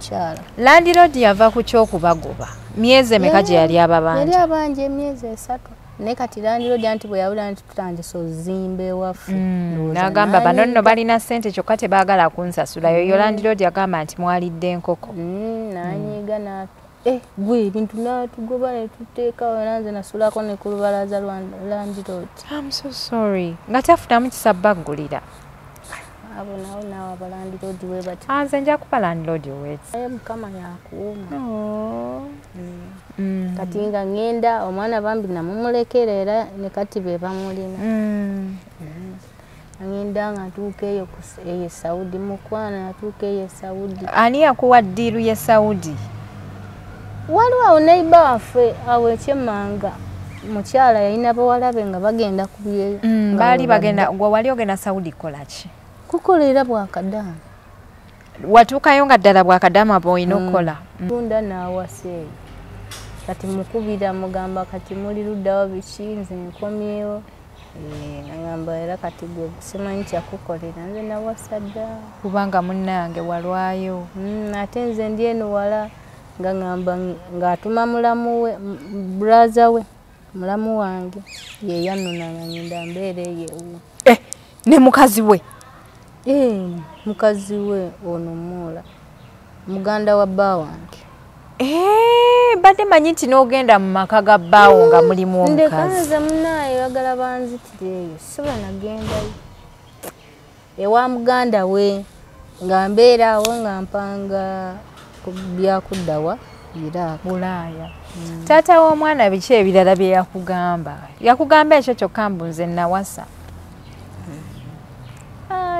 mukyala. Landlord yava ku kyokubagoba myezi emeka gye yali ababanja? Yali abanja emyezi 3 naye kati landlord anti bwe yawulira nti tutandise ozimba ewaffe n'agamba bano nno balina ssente kyokka tebaagala kunsasulayo. Yo landlord yagamba nti mwalidde enkoko. Nanyiiga gwe ebintu natugoba ne tuteekawo nanze nasulako ne ku lubalaza lwa landlord. I'm so sorry. Nga tafunamu kisabbagulira. Abo nawo nawo abalandlord we bati. Nze nja kuba landlord owetsi. Mukama yakuuma. Kati nga ngenda omwana bambi namumulekerera ne kati be bamulina. Ngenda nga tuuka eyo ku Saudi mukwana atuuka eyo Saudi. Ani yakuwa ddiiru ye Saudi? Waliwo neighbor waffe awo ekyemmanga mukyala yalina bawalabe nga bagenda kubye. Baali bagenda gwe wali ogenda Saudi kolaki? Kukolera bwakadamu. Watuukayo nga ddala bwakadamu aba olina okukola? Tunda n'awase. Kati mukubira mugamba kati muli luddawo biki nze nkomyewo. Nagamba era kati gwe simanyi kyakukolera nze nawasa dda. Kubanga munnange walwayo. Ate nze ndi eno wala nga ngamba ng'atuma mulamu we brother we mulamu wange ye yanona nga ngenda mbeere yeewo. Ne mukazi we? Mukazi we ono Muula muganda wa bba wange. Badde manyi nti n'ogenda mu maka ga bbaawo nga mulimu omukazi. Ndekaza munaaye bagala banzitireeyo siba nagendayo ewa muganda we nga mbeeraawo nga mpanga byakuddawa Bulaaya. Taata w'omwana biki ebirala bye yakugamba? Yakugamba ekyo kyokka mbu nze nawasa?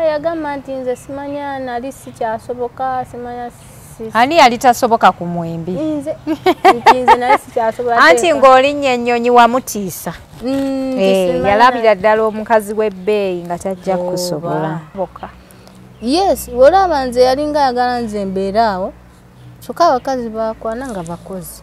Yagamba nti nze simanya nali sikyasoboka simanya. Ani yali tasoboka ku mwembi? Nze nali sikyasoboka. Anti ng'olinnya ennyonyi wamutiisa. Yalabira ddala omukazi w'ebbeeyi nga tajja kusobola. Yes, olaba nze yalinga ayagala nze mbeeraawo kyokka abakazi bakwana nga bakozi.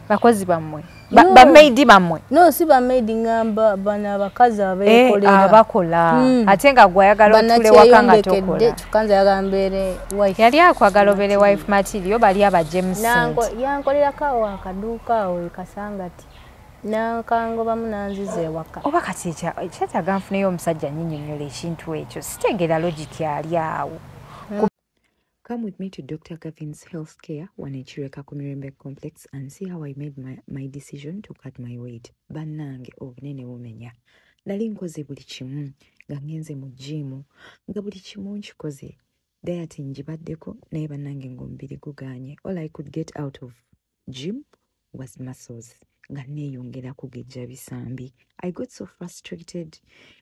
Bakozi bammwe? Bamaidi bammwe? No, si bamaidi ngamba bana abakazi abeekolera. Abakola. Ate nga gwe ayagala otule waka nga tokola. Kyokka nze ayagala mbeere wife. Yali akwagala obeere wife material bali abajje mu ssente. Yankolerako awo akaduuka awo ekasangati. Nankangoba munanzize ewaka. Oba kati ekyetaaga nfuneyo omusajja nnyinnyonnyola ekintu ekyo sitegeera logic yali awo. Come with me to Dr. Gavin's Healthcare, Wanechireka Kumirembe Complex, and see how I made my decision to cut my weight. Bannange obunene bumenya. Nali nkoze buli kimu nga ngenze mu gym nga buli kimu nkikoze. Diet ngibaddeko naye bannange ng'omubiri gugaanye. All I could get out of gym was muscles. Nga neeyongera kugejja bisambi. I got so frustrated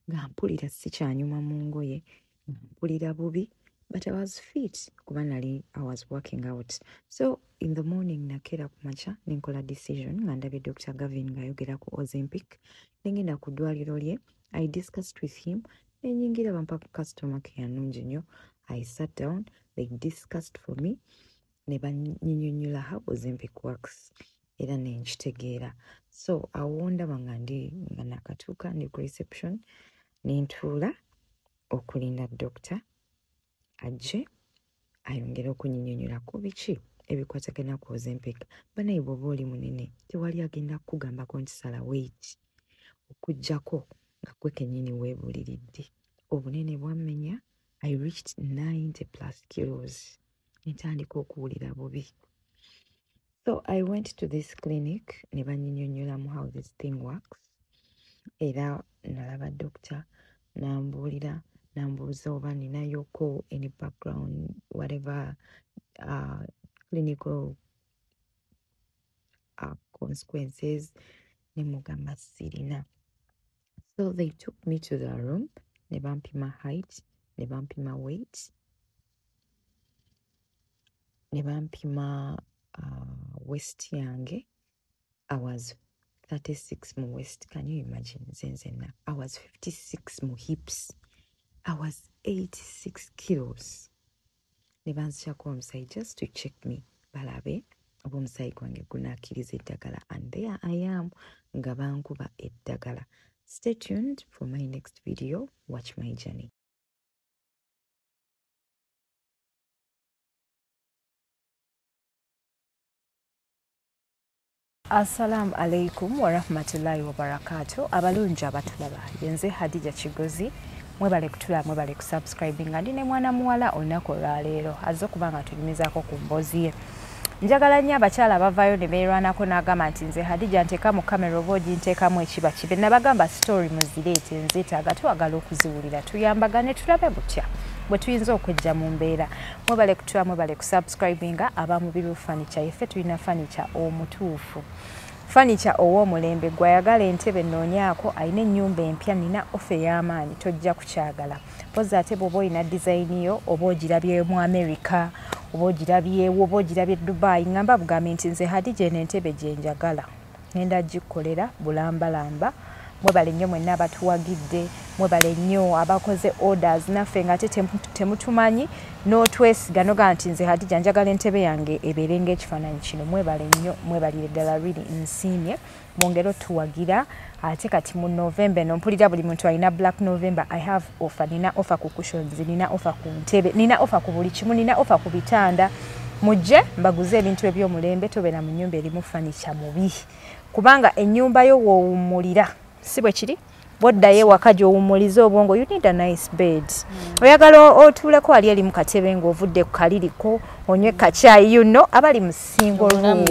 nga mpulira sikyanyuma mu ngoye, mpulira bubi. But I was fit kuba I was working out. So in the morning nakera kumacha ninkola decision nga ndabye Dr. Gavin ng'ayogera ku Ozempic nengenda ku ddwaliro lye. I discussed with him nenyingira bampa ku customer care nnungi nnyo. I sat down, they discussed for me ne bannyonnyola how Ozempic works era nenkitegeera. So awo ndaba nga nakatuuka ndi ku reception nentuula okulinda doctor ajje ayongera okunnyonnyola ku biki ebikwatagana ku Ozempic. Banaye bw'oba oli munene tewali agenda kukugambako nti sala weight okuggyako nga gwe kennyini weebuliridde. Obunene bwammenya. I reached 90+ kilos. Ntandika okuwulira bubi. So I went to this clinic ne bannyonnyolamu how this thing works. Era nalaba doctor n'ambuulira nambuuza oba ninayoko any background whatever clinical consequences ne mugamba sirina. So they took me to the room ne bampima height ne bampima weight ne bampima waist yange. I was 36 mu waist. Can you imagine? Zenzena. I was 56 mu hips. I was 86 kilos. Ne banzijako omusayi just to check me. Balabe oba omusayi gwange gunakkiriza eddagala. And there I am nga bankuba eddagala. Stay tuned for my next video. Watch my journey. Assalamu alaikum wa rahmatullahi wa barakatuh. Abalungi abatulaba. Yenze Hadija Kigozi. Mwebale kutula mwebale kusubscribing. Ndine mwana muwala olunaku olwaleero. Azze okuba nga tulimizaako ku mboozi ye. Njagala nnyo abakyala abavaayo ne beerwanako n'agamba nti nze Hadija nteeka mu kamera oba oginteekamu ekiba kibe. Nabagamba story muzireete nzeetaaga twagala okuziwulira tuyambagane tulabe butya bwe tuyinza okwejja mu mbeera. Mwebale kutula mwebale kusubscribinga abamu biru furniture yeffe tulina furniture omutuufu. Furniture ow'omulembe gwayagala entebe nnoonyaako alina ennyumba empya nina ofa ey'amaanyi tojja kukyagala. Pozi ate bw'oba olina design yo oba ogirabye mu America oba ogirabyewo oba ogirabye Dubai ngamba bugambe nti nze Hadija eno entebe gye njagala ngenda gikolera bulambalamba. Mwebale nnyo mwenna abatuwagidde, mwebale nnyo abakoze orders naffe nga temutumanyi n'otwesiga noga nti nze Hadija njagala entebe yange ebeere ng'ekifaananyi kino. Mwebale nnyo, mwebalire ddala really nsiimye. Mwongere otuwagira ate kati mu November no mpulira buli muntu alina Black November. I have offer, nina offer ku cushions, nina offer ku ntebe, nina offer ku buli kimu, nina offer ku bitanda. Mujje mbaguze ebintu eby'omulembe tobeera mu nnyumba erimu furniture mubi. Kubanga ennyumba yo woowummulira si bwe kiri boddayo ewaka gy'owummuliza obwongo you need a nice bed. Oyagala otuuleko ali eri mu katebe ng'ovudde ku kaliriko onywe kacaayi abali mu single room.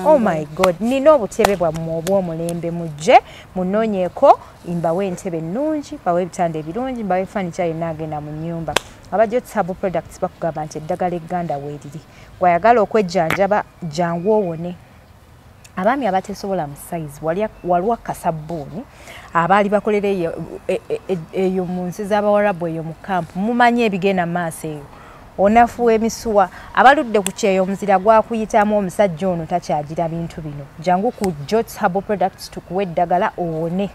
Oh my God, nina obutebe bwammwe obw'omulembe mujje munoonyeeko mbawe entebe ennungi bawe ebitanda ebirungi mbawe furniture yonna agenda mu nnyumba. Abajja Sabo Products bakugamba nti eddagala egganda weeriri. Gwayagala okwejjanjaba jangu owone. Abaami abatesobola mu size waliwo kasabbuuni abaali bakolera eyo mu nsi z'Abawarabu eyo mu kampu mumanye ebigenda maaso eyo onafuwa emisuwa abaludde ku kyeyo omuzira gwakuyitamu omusajja ono takyagira bintu bino. Jangu ku Jots Herbal Products tukuwe eddagala owone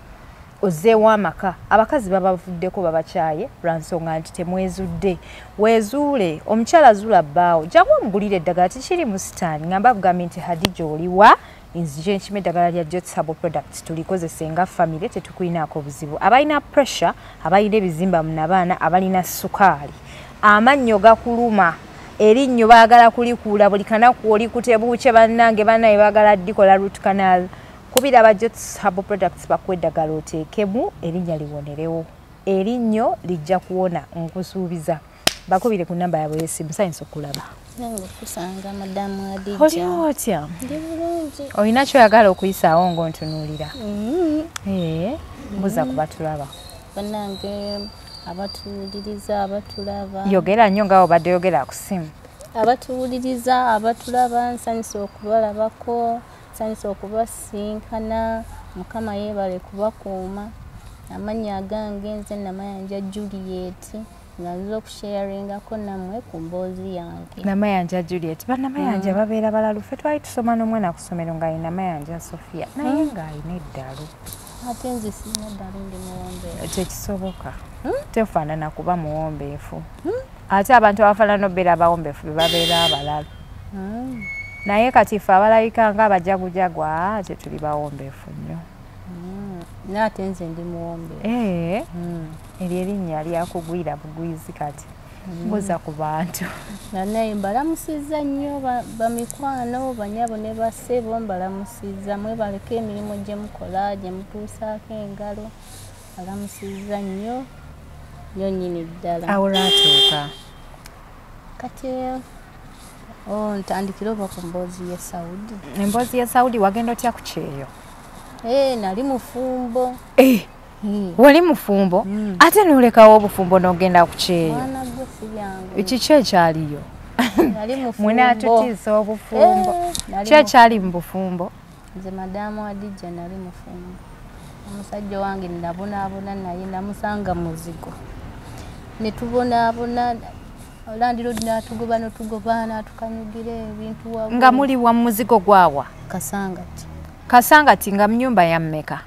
ozzeewo amaka. Abakazi babavuddeko babakyaye lwansonga nti temwezudde. Weezuule omukyala zuula bbaawo jangu omugulire eddagala tikiri mu sitaani ngamba bugambi nti Hadija oliwa nzije nkima eddagala lya Jots Herbal Products tulikozese nga famire tetukulinaako buzibu. Abalina pressure, abalina ebizimba mu nabaana, abalina sukaali, amannyo gakuluma, erinnyo baagala kulikuula buli kanaku oli kutebuuke bannange bannaye baagala ddikola root canal. Kubira aba Jots Herbal Products bakuwa eddagala oteekemu erinnya liwonerewo. Erinnyo lijja kuwona nkusuubiza. Bakubire ku namba yaabwe y'essimu sayinza okulaba. Nange kusanga Madamu Hadija. Oli otya? Ndi bulungi. Olina kyoyagala okuyisaawo ng'ontunuulira? Mbuza ku batulaba. Bannange abatuwuliriza abatulaba. Yogera nnyo nga obadde yogera ku ssimu. Abatuwuliriza abatulaba nsanyusa okubalabako, nsanyusa okubasinkana. Mukama yeebale kubakuuma. Amannya agange nze Namayanja Juliet. Nganzo okusharingako nammwe ku mboozi yange. Namayanja Juliet. Bannamayanja babeera balalu. Ffe twali tusoma n'omwana ku ssomero ng'alina Namayanja Sofia naye ng'alina eddalu. Ate nze sirina ddalu ndi muwombeefu. Tekisoboka. Tefaanana kuba muwombeefu. Ate abantu abafaanana n'obbeera abawombeefu be babeera abalalu. Naye kati ffe abalayika ng'abajagujagwa tetuli bawombeefu nnyo. Nate nze ndi muwombeefu. Eryo erinnya lyakugwira bugwizi kati. Mbuza ku bantu. Naye mbalamusizza nnyo bamikwano banyabo ne bassebo mbalamusizza mwebaleko emirimu gye mukola gye mutuusaako engalo. Mbalamusizza nnyo nnyini ddala. Awo lwatuuka. Kati ntandikira oba ku mboozi y'e Saudi. Emboozi y'e Saudi wagenda otya ku kyeyo? Nali mufumbo. Wali mufumbo? Ate n'olekawo obufumbo n'ogenda ku kyeyo? Mwana gwe si byangu. Kiki ekyaliyo? Nali mufumbo. Munaatutiisa obufumbo. Ki ekyali mu bufumbo? Nze Madamu Hadija nali mufumbo. Omusajja wange nabonaabona naye namusanga muzigo. Ne tubonaabona Landlord n'atugoba n'otugoba n'atukanyugira ebintu waggulu. Nga muli wa muzigo gwawa? Kasangati. Kasangati nga mnyumba ya mmeka?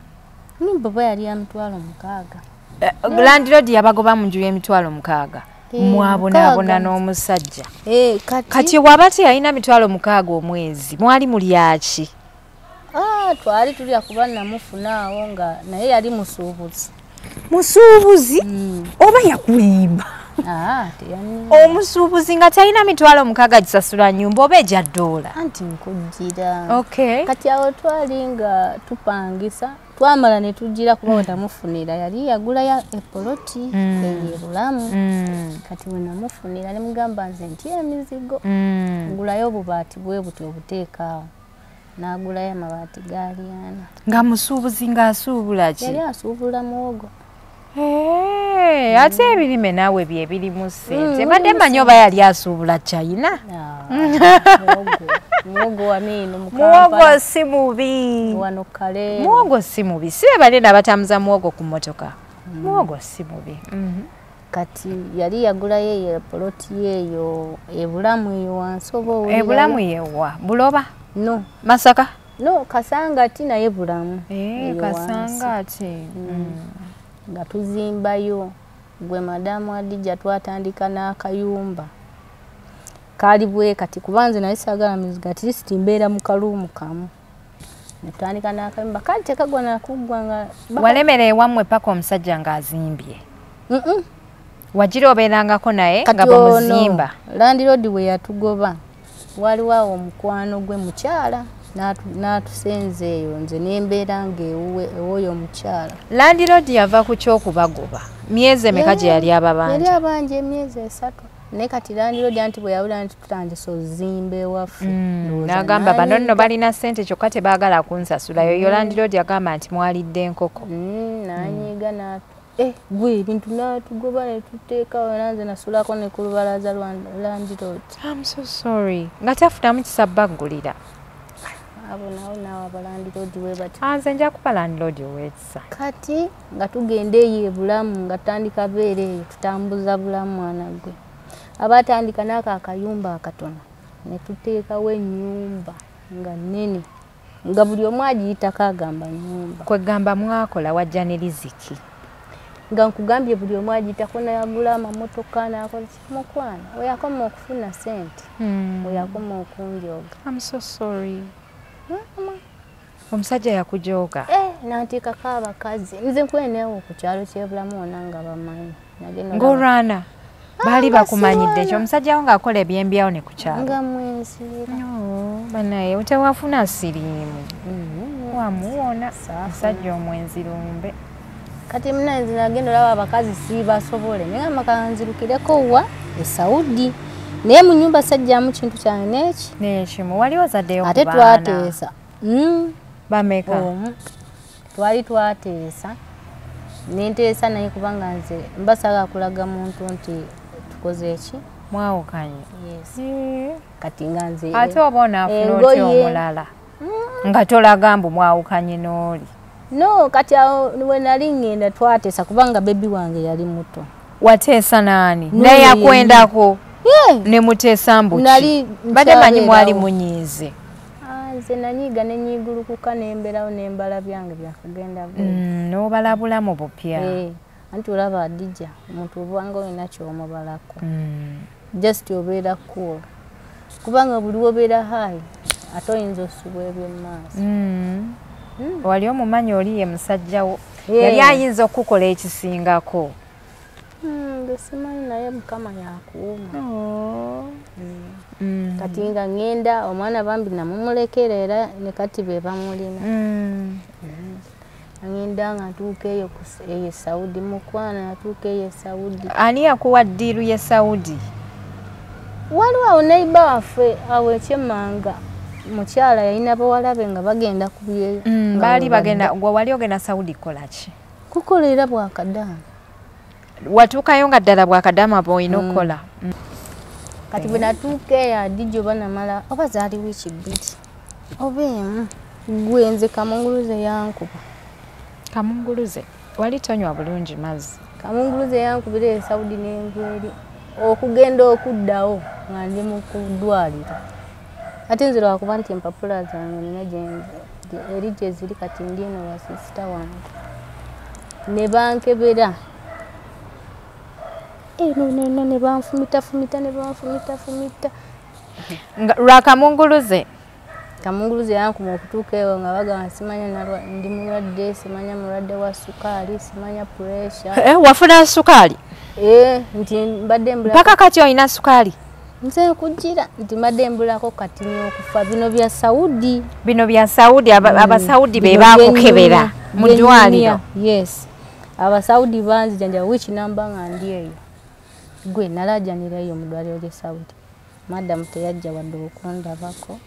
Nyumba bwe yali ya mitwalo 6. Landlord yabagoba mu nju y'emitwalo 6. Mwabonaabona n'omusajja. Kati wabati yalina mitwalo 6 omwezi mwali mulyaki? Twali tulya kuba namufunaawo nga naye yali musuubuzi. Musuubuzi? Oba yakulimba? teyani. Omusuubuzi nga talina mitwalo mukaaga gisasula nnyumba oba ejja ddoola. Anti nkujjira. Okay. Kati awo twali nga tupangisa twamala ne tujjira kuba wetamufunira yali yagula ya epoloti eyo Bulamu. Kati we namufunira ne mugamba nze nti emizigo. Ngulayo obubaati bwe buti obuteeka awo. N'agulayo amabaati gaali ana. Nga musuubuzi ng'asuubula ki? Yali asuubula muwogo. Ate ebirime naawe bye birimu ssente. Mbadde mmanyi oba yali asuubula China. Muwogo wamino muwogo si mubi. Wano kale. Muwogo si mubi. Si bale abatambuza muwogo ku mmotoka. Muwogo si mubi. Kati yali yagulayo eyo poloti eyo Bulamu eyo wansi oba owulira. Bulamu yewa Buloba? No. Masaka? No, Kasangati naye Bulamu. Kasangati. Nga tuzimbayo gwe madamu Adija twatandika n'akayumba. Kali bwe kati kubanze naye sagala mizigo ati lisiti mbeera mu kaluumu kamu. Netandika n'akayumba kali tekagwa nakugwa nga walemere ewammwe paka omusajja ng'azimbye. Wagira obeerangako naye nga bwemuzimba. Landlord we yatugoba waliwo omukwano gwe mukyala n'atusenze eyo nze n'embeera ng'ewuwe omukyala. Landlord yava ku kyokubagoba myezi emeka gye yali ababanja? Yali abanja emyezi 3. Naye kati Landlord anti bwe yawula nti tutandise ozimba ewaffe. N'agamba bano nno balina ssente kyokka tebaagala kunsasulayo. Yo Landlord yagamba nti mwalidde enkoko. N'anyiiga gwe ebintu n'atugoba ne tuteekawo nanze nasulako ne ku lubalaza lwa Landlord. I'm so sorry. Nga tafunamu kisabbagulira. Abo nawo abalandlord we bati. Nze nja kuba landlord ow'ekisa. Kati nga tugenda eyo Bulamu nga tutandika beera eyo tutambuza Bulamu mwana gwe. Abatandika n'ako akayumba akatono ne tuteekawo ennyumba nga nnene nga buli omu agiyitako agamba nnyumba. Kwegamba mwakola wajja ne riziki. Nga nkugambye buli omu agiyitako n'ayagula amamotoka n'akola kimukwana oyakoma okufuna ssente. Oyakoma okunjoga. I'm so sorry. Omusajja yakujooga. N'anteekako abakazi. Nze nkweneewo ku kyalo ky'e Bulamu wonna nga bamanyi. Ng'olwana baali bakumanyidde ekyo omusajja wo ng'akola ebyembyawo ne ku kyalo. Nga mwenzira. Banaye tewafuna siriimu. Wamuwona musajja omwenzirumbe. Kati muna nze nagenda olaba abakazi siibasobole naye amakanzirukireko wa Saudi. Naye mu nnyumba sajjamu kintu kyange n'ekimu wali wazaddeyo ate twateesa. Bameka? Twali twateesa nenteesa naye kubanga nze mbasaga kulaga muntu nti tukoze eki mwawukanye. Kati nga nze ate oba onaafuna otya omulala nga tolaga mbu mwawukanye n'oli? No, kati awo we nali ngenda twateesa kubanga bebi wange yali muto. Wateesa naani? Naye akwendako? Ne muteesa mbuki? Badde manyi mwali munyiize. Nze nanyiiga ne nyiigulukuka n'emberawo n'embala byange byakagenda bwe. N'obalabula mu bupya. Anti olaba Adija omuntu obwanga olina ky'omubalako. Just obeera cool. Kubanga buli wobeera hayi ate oyinza osubwa eby'emmaaso. Wali omumanyi oli ye musajja wo yali ayinza okukola ekisingako. Simanyi naye Mukama yakuuma. Kati nga ngenda omwana bambi namumulekera era ne kati be bamulina. Ngenda nga ntuuka eyo Saudi mukwana atuuka eyo Saudi. Ani yakuwa ddiiru ye Saudi? Waliwo awo neiba waffe awo ekyemmanga mukyala yalina bawalabe nga bagenda kubyeyo. Baali bagenda gwe wali ogenda Saudi kolaki? Kukolera bwakadamu. Watuukayo nga ddala bwakadamu aba olina okukola. Kati bwe natuuka eyo Adija oba namala oba zaali wiiki 2 oba emu gwe nze kamunguluze yankuba. Kamunguluze? Wali tonywa bulungi mazzi? Kamunguluze yankubira e Saudi n'engweri okugenda okuddawo nga ndi mu kuddwaliro. Ate nze lwakuba nti empapula zange nina eri gye ziri kati ndi eno wa sisita wange. Ne bankebera. No, ne banfumita. Lwakamunguluze? kamunguluze yankuma okutuuka eyo nga bagamba simanya ndi mulwadde, simanya mulwadde wa sukaali, simanya pressure. Wafuna sukaali? Nti mbadde mbulako. Mpaka kati olina sukaali? Nze kujira nti mbadde mbulako kati n'okufa. Bino bya Saudi. Bino bya Saudi, Abasaudi be baakukebera mu ddwaliro? Yes. Abasaudi banzijanja which number nga ndi eyo. Gwe nalajanira eyo mu ddwaliro lya Saudi. Madam teyajja wadde okundabako.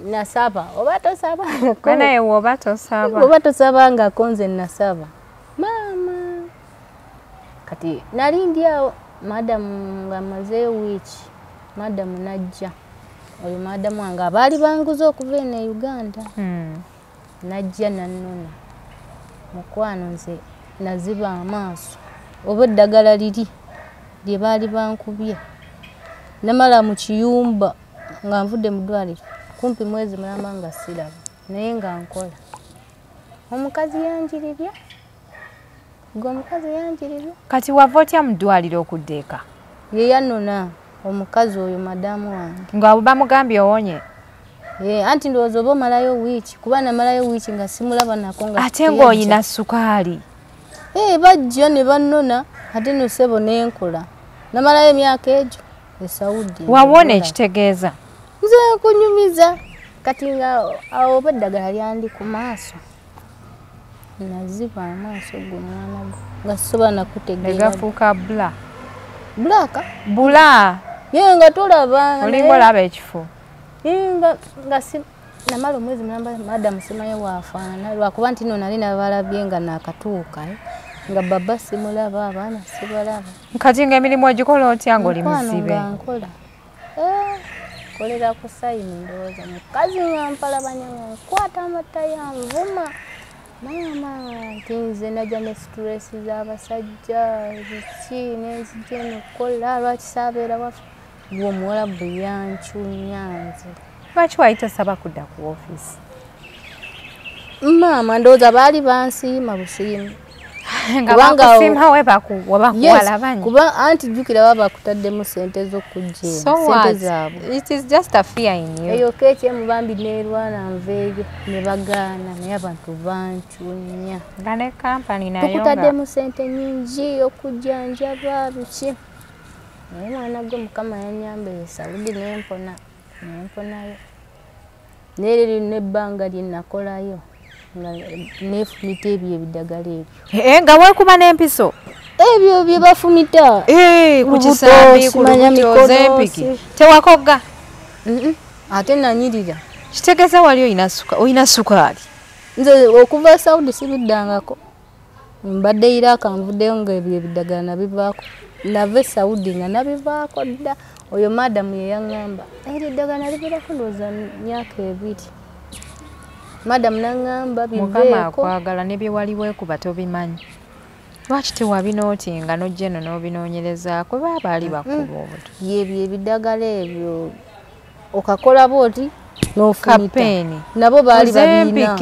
Nasaba oba tosaba naye oba tosaba oba tosaba nga konze nasaba mama kati nalindi awo madam nga maze wiki madam najja oyo madam wanga abali banguza okuva ene Uganda najja nanona mukwano nze naziba amaaso oba eddagala liri lye baali bankubye namala mu kiyumba nga nvudde mu ddwaliro kumpi mwezi mulamba nga siraba naye nga nkola omukazi yanjirirya omukazi yanjirirya. Kati wava otya mu ddwaliro okuddeeka? Ye yanona omukazi oyo madamu wange nga bamugambye owonye? Anti ndowooza oba omalayo wiiki kuba namalayo wiiki nga simulaba nako nga ate ng'olina sukaali? Bajja ne bannona ate no ssebo n'enkola namalayo emyaka egyo e Saudi. Wawona ekitegeeza? Nze kunyumiza kati nga awo oba eddagala lyandi ku maaso naziba amaaso g'omwana gwe nga sisobola nakutegeera. Negafuuka bula? Bulaka? Bula? Ye nga tolaba. Olinga olaba ekifo? Nga namala omwezi mulamba madam simanyi waafaanana lwakuba nti no nali nabalabye nga naakatuuka nga baba simulaba abaana sibalaba. Kati ng'emirimu egikola otya ng'oli muzibe? Nkola kolera ku sayini ndowooza mukazi nga mpalabanya nga nkwata amata yanvuma mama nti nze najja ne stress z'abasajja biki nenzija enokukola lwaki saabeera waffe gweomuwala bwe yancunya nze. Lwaki wayita saba kudda ku ofiisi? Mama ndowooza baali bansiima busiimu. Nga bakusiima webakuwala banyi? Kuba anti jjukira baba bakutaddemu ssente z'okujja ssente zaabwe. It is just a fear in you. Eyo keeki emubambi neerwana nveeyo ne bagaana naye abantu bancunya. Nga ne kampani nayo nga tukutaddemu ssente nnyingi okujjanjaba biki. Naye mwana gwe Mukama yanyambye Saudi nemponayo. Neerero n'ebbanga lye nakolayo nga neefumita ebyo ebiddagala ebyo. Nga weekuba n'empiso? Ebyo bye bafumita. Ku kisambi, ku lubuto, z'empiki. Tewakogga? Ate nanyirira. Kitegeeza wali olina sukaali? Nze okuva Saudi sibiddangako. Mbadde Iraq nvuddeyo nga ebyo ebiddagala nabivaako. Nave Saudi nga nabivaako dda. Oyo madam ye yaŋŋamba eddagala nalibeerako ndowooza myaka 2. Madam naŋŋamba biveeko. Mukama akwagala ne bye wali weekuba tobimanyi. Lwaki tewabinootinga n'ojja eno n'obinoonyerezaako baba baali bakuba obuto? Yebyo ebiddagala ebyo okakola booti n'ofumita. Nabo baali babiina.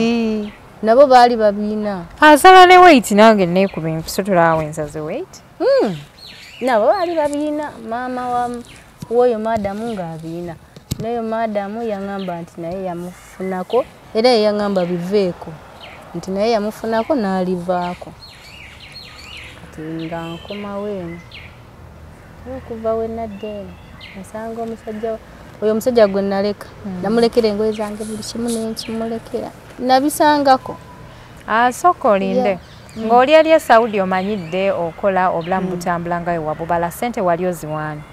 Nabo baali babiina. Asala ne weight nange neekuba empiso tulaawo ensaze weight. Nabo baali babiina maama w'oyo madamu ng'abiina. Nayo madamu yaŋŋamba nti naye yamufunako era yaŋŋamba biveeko nti naye yamufunako n'alivaako. Kati nga nkomawo eno okuva we nadda eno nasanga oyo omusajja gwe naleka namulekera engoye zange buli kimu nenkimulekera nabisangako. Sooka olinde ng'oli eri e Saudi omanyidde okola obulamu butambula nga webwabubala ssente wali oziwaani?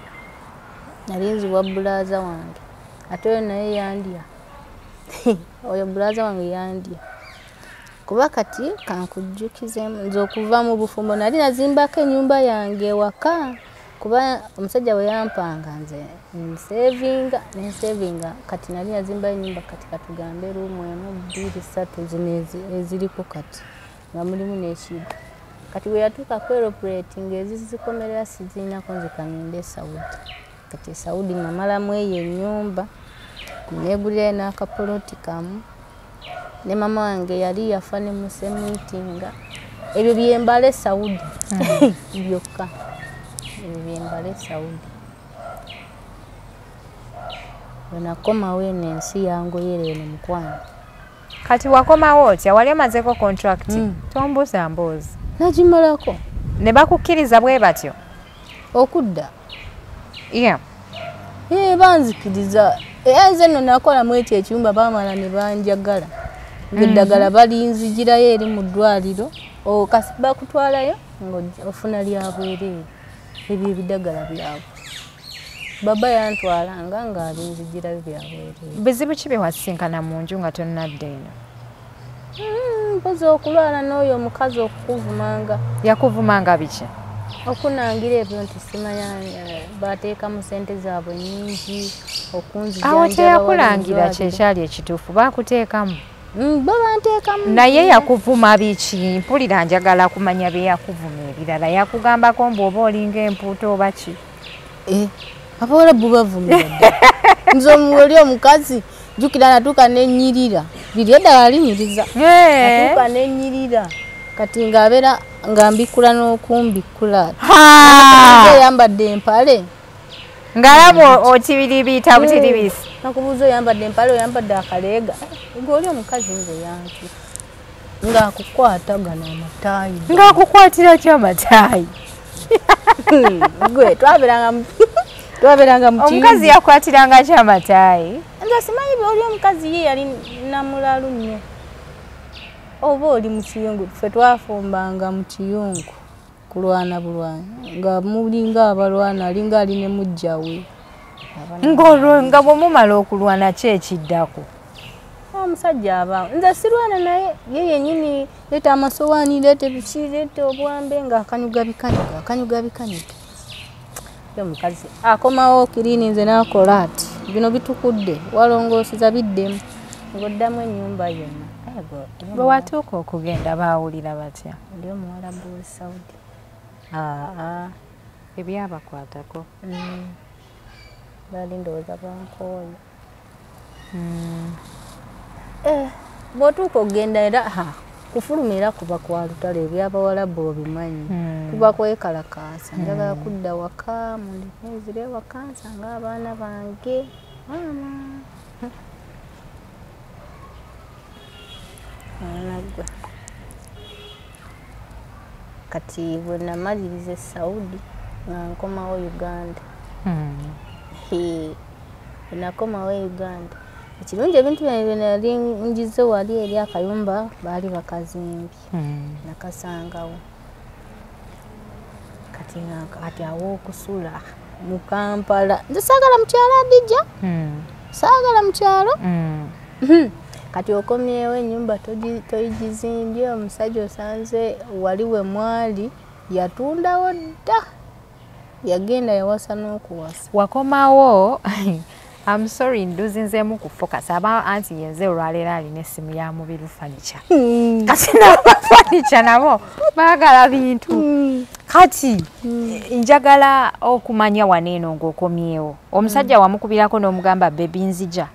Nali nziwa bulaaza wange ate oyo naye yandya. Oyo bulaaza wange yandya kuba kati kankujjukizemu nze okuva mu bufumbo nali nazimbako ennyumba yange waka kuba omusajja we yampanga nze nensevinga kati nali nazimbayo ennyumba kati katugambe ruumu 1, 2, 3 zino eziriko kati nga mulimu n'ekigo. Kati we yatuuka ku aeroplate ng'ezizikomerera siziinako nzikanyende Saudi. Kati Saudi namalamu eyo ennyumba neegulirayo n'akapoloti kamu ne mama wange yali yafa ne musemiitinga. Ebyo byembale Saudi byokka. Ebyo byembale Saudi. wenakomawo eno ensi yangoyere eno mukwano. Kati wakomawo otya wali omazeko contract tombuuza mboozi nagimalako ne bakukkiriza bwe batyo okudda yeah. Banzikiriza nze nno nakolamu ekyo ekiyumba baamala ne banjagala ng'eddagala balinzigirayo eri mu ddwaliro kasi bakutwalayo ng'ofuna lya bwereere ebyo ebiddagala byabwe baba yantwalanga ng'alinzigirayo bya bwereere. Bizibu ki bye wasisinkana mu nju nga tonnadda eno? Mpozi okulwala n'oyo omukazi okukuvumanga. Yakuvumanga biki? Okunangira ebyo nti simanya bateekamu ssente zaabwe nnyingi okunzijanjaba. Awo teyakulangira kyekyali ekituufu baakuteekamu? Bo banteekamu. Naye yakuvuma biki? Mpulira njagala kumanya bye yakuvuma ebirala. Yakugambako mbw'oba olinga empuuta oba ki? Abawarabu bavumira dda. Nze oli omukazi jjukira natuuka n'ennyirira. Liri eddala linyiriza. Natuuka n'ennyirira. Kati ng'abeera nga mbikula n'okumbikula. Oyambadde empale. Ng'alaba otibiribiyita butiribisi. Nakubuuza oyambadde empale oyambadde akaleega. Ng'oli omukazi nze yanki. Ng'akukwata gano amataayi. Ng'akukwatira ki amataayi? Gwe twabeeranga mu kiyumba. Omukazi yakwatiranga ki amataayi? Nze simanyi oli omukazi ye yali namulalu nnyo. Oba oli mu kiyungu ffe twafumbanga mu kiyungu kulwana bulwana nga mulinga abalwana alinga ali ne mujja we. Nga bwe mumala okulwana ki ekiddako? Omusajja abaawo nze sirwana naye ye yennyini leeta amasowaani leeta biki leeta obwambe nga akanyuga bikanyuga. Ye omukazi akomawo kirini nze n'akola ati bino bitukudde walongoosiza biddemu ng'oddamu ennyumba yonna. Bwe watuuka okugenda baawulira batya? Oli omuwalabu w'e Saudi. Ebyabakwatako? Baali ndowooza bankooye. Bw'otuuka okugenda era kufuluma era kuba kwa lutalo eby'abawalabu obimanyi. Kuba kwekalakaasa njagala kudda waka mundineezire waka nsanga abaana bange maama. Anagwe. Kati bwe namaliriza e Saudi nga nkomawo Uganda. Bwe nakomawo Uganda ekirungi ebintu byange nali ngize wali eri akayumba baali bakazimbye. Nakasangawo. Kati awo okusula mu Kampala. Nze saagala mu kyalo Adija. Saagala mu kyalo. Kati okomyewo ennyumba toyigizimbye omusajja osanze wali we mwali yatundawo dda. Yagenda yawasa n'okuwasa. Wakomawo I'm sorry nduzinzeemu ku focus aba anti yenze olwaleero alina essimu ya Mubiru Furniture. Kati nabo furniture nabo baagala bintu. Kati njagala okumanya waneeno ng'okomyewo. Omusajja wamukubirako n'omugamba bebi nzija.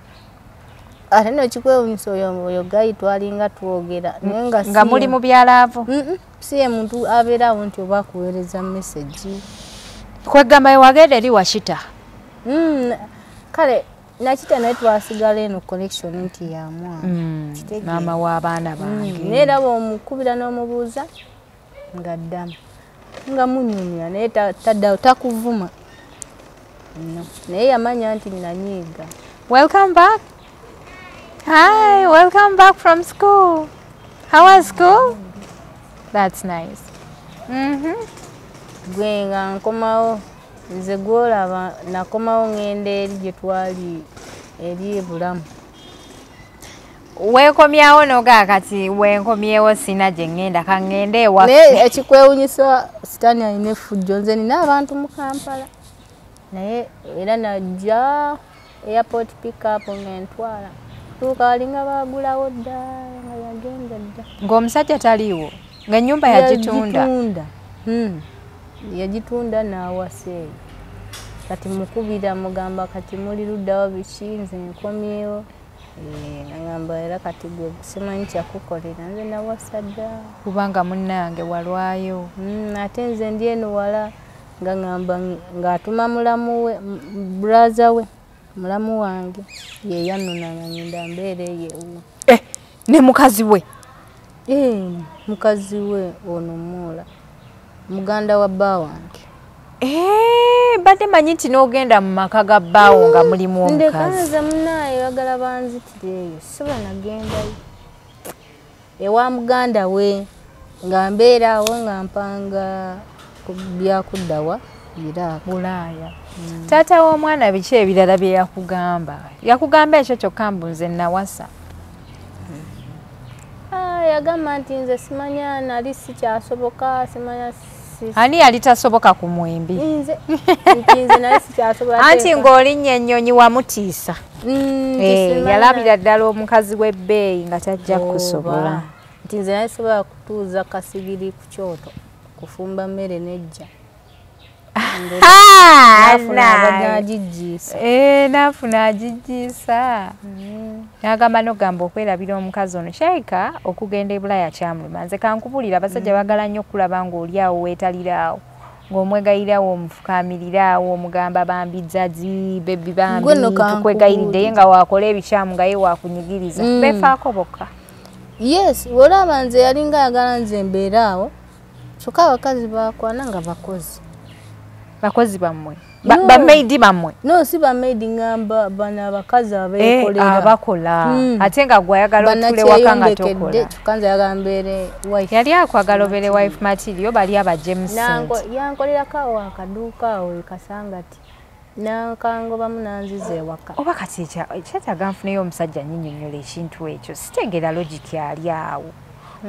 Ate no kikwewunyisa oyo gayi twalinga twogera. Nga muli mu byalaavu? Si ye muntu abeerawo nti oba akuweereza message. Kwegamba wagenda eri Washita? Kale nakita naye twasigala eno connection nti ya mwana. Maama w'abaana bange. Neera bw'omukubira n'omubuuza nga ddamu. Nga munyumya naye taddawo takuvuma. Naye yamanya nti nanyiiga. Welcome back. Hi, welcome back from school. How was school? That's nice. Gwe nga nkomawo nze gwolaba nakomawo ngenda eri gye twali eri ebulamu. Weekomyawo noga kati wenkomyewo sina gye ngenda kangende ewaffe. Naye ekikwewunyisa sitaani alina effujjo nze nina abantu mu Kampala. Naye era najja airport pick up ng'entwala. Tuuka walinga baagulawo dda nga yagenda dda. Ng'omusajja taliiwo? Ng'ennyumba yagitunda? Yagitunda n'awaseeyo. Kati mukubira mugamba kati muli luddawo biki nze nkomyewo. Nagamba era kati gwe simanyi kyakukolera nze nawasa dda. Kubanga munnange walwayo. Ate nze ndi eno wala nga ngamba ng'atuma mulamu we brother we mulamu wange ye yanunana nyinda mbere yewo. Ne mukazi we? Mukazi we ono mula. Muganda wa bba wange. Badde manyi nti n'ogenda mu maka ga bbaawo nga mulimu omukazi. Ndekaza munaye bagala banzitireyo siba nagendayo. Ewa muganda we nga mbeera awo nga mpanga byakuddawa Bulaaya. Taata w'omwana biki ebirala bye yakugamba? Yakugamba ekyo kyokka mbu nze nawasa? Yagamba nti nze simanya nali sikyasoboka simanya ani yali tasoboka ku mwembi? Nze nali sikyasoboka. Anti ng'olinnya ennyonyi wamutiisa. Yalabira ddala omukazi w'ebbeeyi nga tajja kusobola. Nti nze nali sobola kutuuza kasigiri ku kyoto kufumba mmere nejja. Nafuna agijiisa. Nagamba nogamba okwerabira omukazi ono Shaika okugenda e Bulaaya kyamuluma. Nze kankubulira abasajja bagala nnyo okulaba ng'oli awo weetaliraawo ng'omwegayirirawo omufukaamirirawo omugamba bambizzazi bebi bambi tukwegayiridde nga wakola ebikyamu nga ye wakunyigiriza befaako bokka. Yes, olaba nze yalinga ayagala nze mbeeraawo kyokka abakazi bakwana nga bakozi. Bakozi bammwe? Bamaidi bammwe? No, si bamaidi ngamba bana bakazi abeekolera. Abakola. Ate nga gwe ayagala otule waka nga tokola. Tukanza yagambere wife. Yali akwagala obere wife material bali aba James. Nango yankolera kawo akaduuka awo ekasangati. Nankango bamunanzize waka. Oba kati ekyetaaga nfuneyo omusajja nnyinnyonnyola ekintu ekyo. Sitegeera logic yali awo.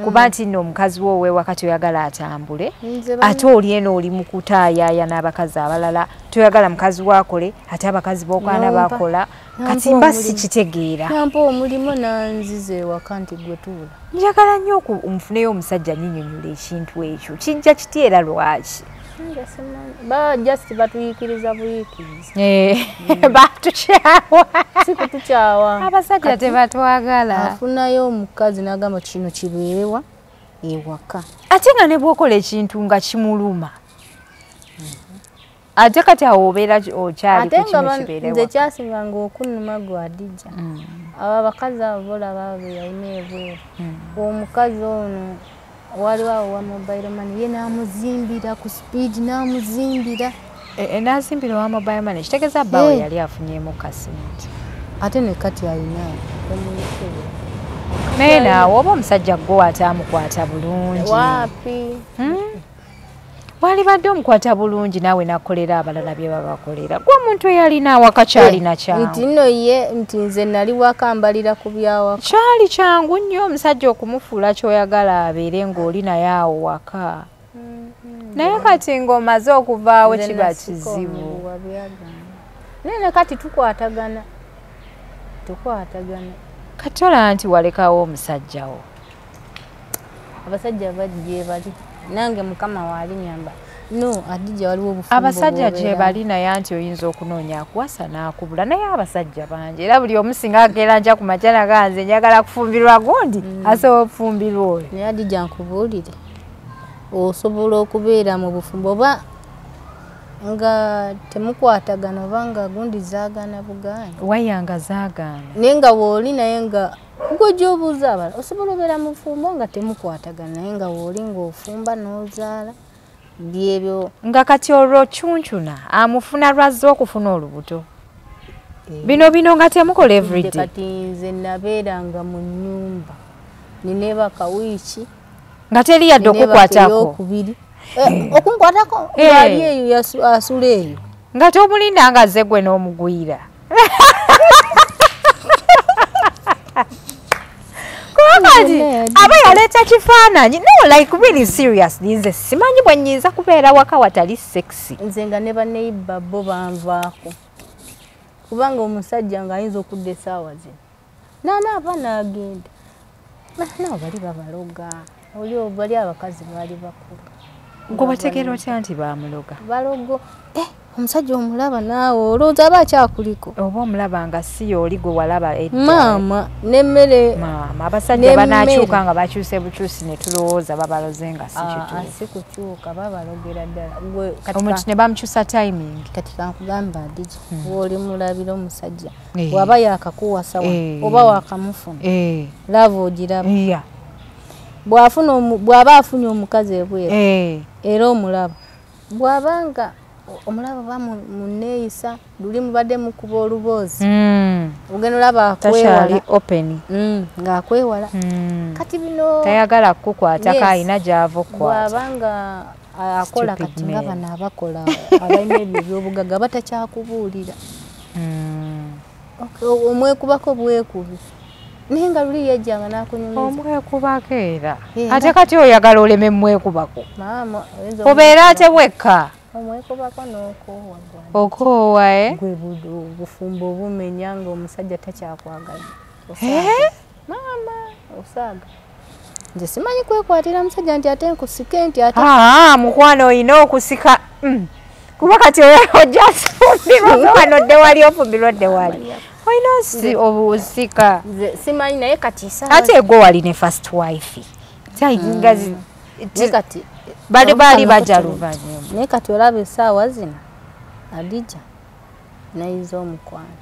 Kuba nti nno omukazi wo wakati oyagala atambule ate oli eno oli mu kutaayaaya n'abakazi abalala toyagala mukazi wakole ate abakazi b'okwana bakola kati mba sikitegeera. Nampa omulimu nanzize ewaka nti gwe tuula. Njagala nnyo omufuneyo omusajja nnyinnyonnyola ekintu ekyo kijja kiti era lwaki? Just batuyikiriza buyikiriza. Batukyawa. Si kutukyawa. Abasajja tebatwagala. Afunayo omukazi n'agamba kino kibeerewa ewaka. Ate nga ne bw'okola ekintu nga kimuluma. Ate kati awo obeera okyali ku kino kibeerewa. Nze kyasinga ng'okunnuma gwa Adija. Abo abakazi abo bolaba beeyalina ebweru. Omukazi ono waliwo awo wa mobile money ye n'amuzimbira ku speed n'amuzimbira. N'azimbira wa mobile money kitegeeza bbaawe yali afunyemu kasente. Ate ne kati alina naye naawe oba omusajja gwe ataamukwata bulungi. Waapi? Walibadde omukwata bulungi naawe nakolera abalala bye babakolera. Gwe omuntu eyalina awaka kyalina kyangu. Nti nno ye nti nze nali waka mbalira ku byawaka. Kyali kyangu nnyo omusajja okumufuula ky'oyagala abeere ng'oli naye awo waka. Naye kati ng'omaze okuvaawo kiba kizibu. Naye kati tukwatagana. Kati olaba nti walekawo omusajjawo. Abasajja bajje bali. Nange mukama wali nyamba. No, Adija waliwo obufumbo. Abasajja gye bali naye anti oyinza okunoonya akuwasa n'akubula. Naye abasajja bangi era buli omu singa akeera nja ku majana ganze njagala kufumbirwa gundi asobola okufumbirwa oyo. Naye Adija nkubuulire. Osobola okubeera mu bufumbo oba nga temukwatagana oba nga gundi zaagana bugaana. Wayanga zaagana. Naye nga wooli naye nga gwe gy'obuuza abala osobola obeera mu bufumbo nga temukwatagana naye nga wooli ng'ofumba n'ozaala byebyo. Nga kati olwo chuncuna amufuna lwazze okufuna olubuto. Bino nga temukola everyday. Kati nze nabeeranga mu nnyumba nineeba kawiiki nga teri yadde okukwatako. Okunkwatako ngaali eyo asula eyo. Nga tomulinda nga azze gwe n'omugwira. Kati aba yaleeta kifaananyi. No, like really serious. Nze simanyi bwe nnyinza kubeera waka watali sexy. Nze nga ne baneiba bo banvaako. Kubanga omusajja ng'ayinza okudda essaawa zino. N'anaaba n'agenda. Nabo bali babaloga. Oli bali abakazi baali bakulu. Gwe bategeera otya nti baamuloga? Balogo. omusajja omulaba naawe olowooza aba akyakuliko oba omulaba nga si y'oli gwe walaba edda maama n'emmere maama abasajja banaakyuka nga bakyuse bukyusi ne tulowooza babaloze nga si kituufu si kukyuka babalogera ddala omuntu ne bamukyusa timing kati kankugamba Adija w'oli mulabira omusajja bw'aba yaakakuwasa oba waakamufuna lava ogiraba bw'aba afunye omukazi ebweru era omulaba bw'abanga omulaba ba muneeyisa luli mubadde mukuba oluboozi ogenda olaba akwewala ng'akwewala kati bino tayagala kukukwatako alina gy'ava okukwata bw'abanga akola kati nga bano abakola abalina ebyo ebyobugagga batakyakubuulira omwekubako bwekubi naye nga luli yajjanga n'akunyumiza omwekubako era ate kati oyagala oleme mwekubako obeera ate wekka omwekubako n'okoowa okoowa gwe bufumbo obumenya ng'omusajja takyakwagala maama osaaga nze simanyi kwekwatira musajja nti ate nkusike nti ate mukwano olina okusika kuba kati ojja sifumbirwa wanodde wali ofumbirwa dde wali olina obusika simanyi naye kati ate gwe wali ne first wife kati baali bajja luvannyuma naye kati olaba essaawa zino Adija nayiza omukwano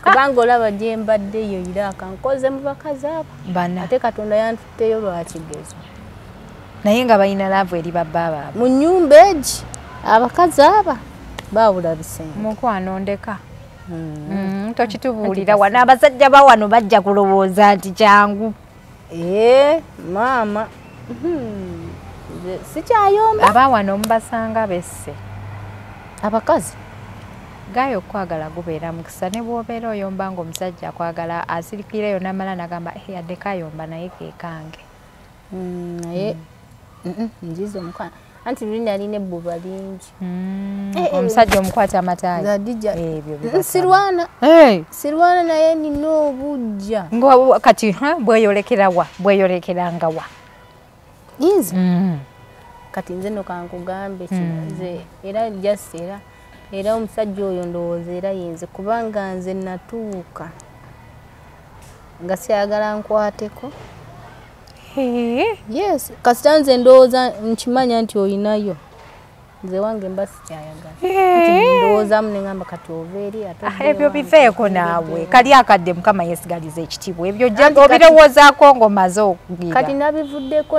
kubanga olaba gye mbaddeyo Iraaka nkoze mu bakazi abo ate Katonda yantutteyo lwa kigezo naye nga balina laavu eri babbaabwe mu nnyumba egi abakazi aba baawula bisenge mukwano ndeka tokitubuulira wano abasajja ba wano bajja kulowooza nti kyangu maama sikyayomba abawano mubasanga besse abakazi gayo okwagala gubeera mukisa ne bw'obeera oyomba nga omusajja akwagala asirikireyo n'amala n'agamba yaddeko ayomba naye kekange naye njiza omukwana anti luli alina ebbuba lingi omusajja omukwata amataali Adija sirwana naye nina obujja kati bweyolekera wa bweyolekeranga wa inze kati nze no kankugambe nze era jasera era omusajja oyo ndowooza era yinze kubanga nze natuuka nga siyagala nkwateko yes kasita nze ndowooza nkimanya nti oyinayo nze wange mba sikyayagala ndowoozamu neŋŋamba kati ova eri ebyo bifeeko naawe kali akadde Mukama yesigaliza ekitiibwa ebyo obirowoozaako ng'omaze okugira kati nabivuddeko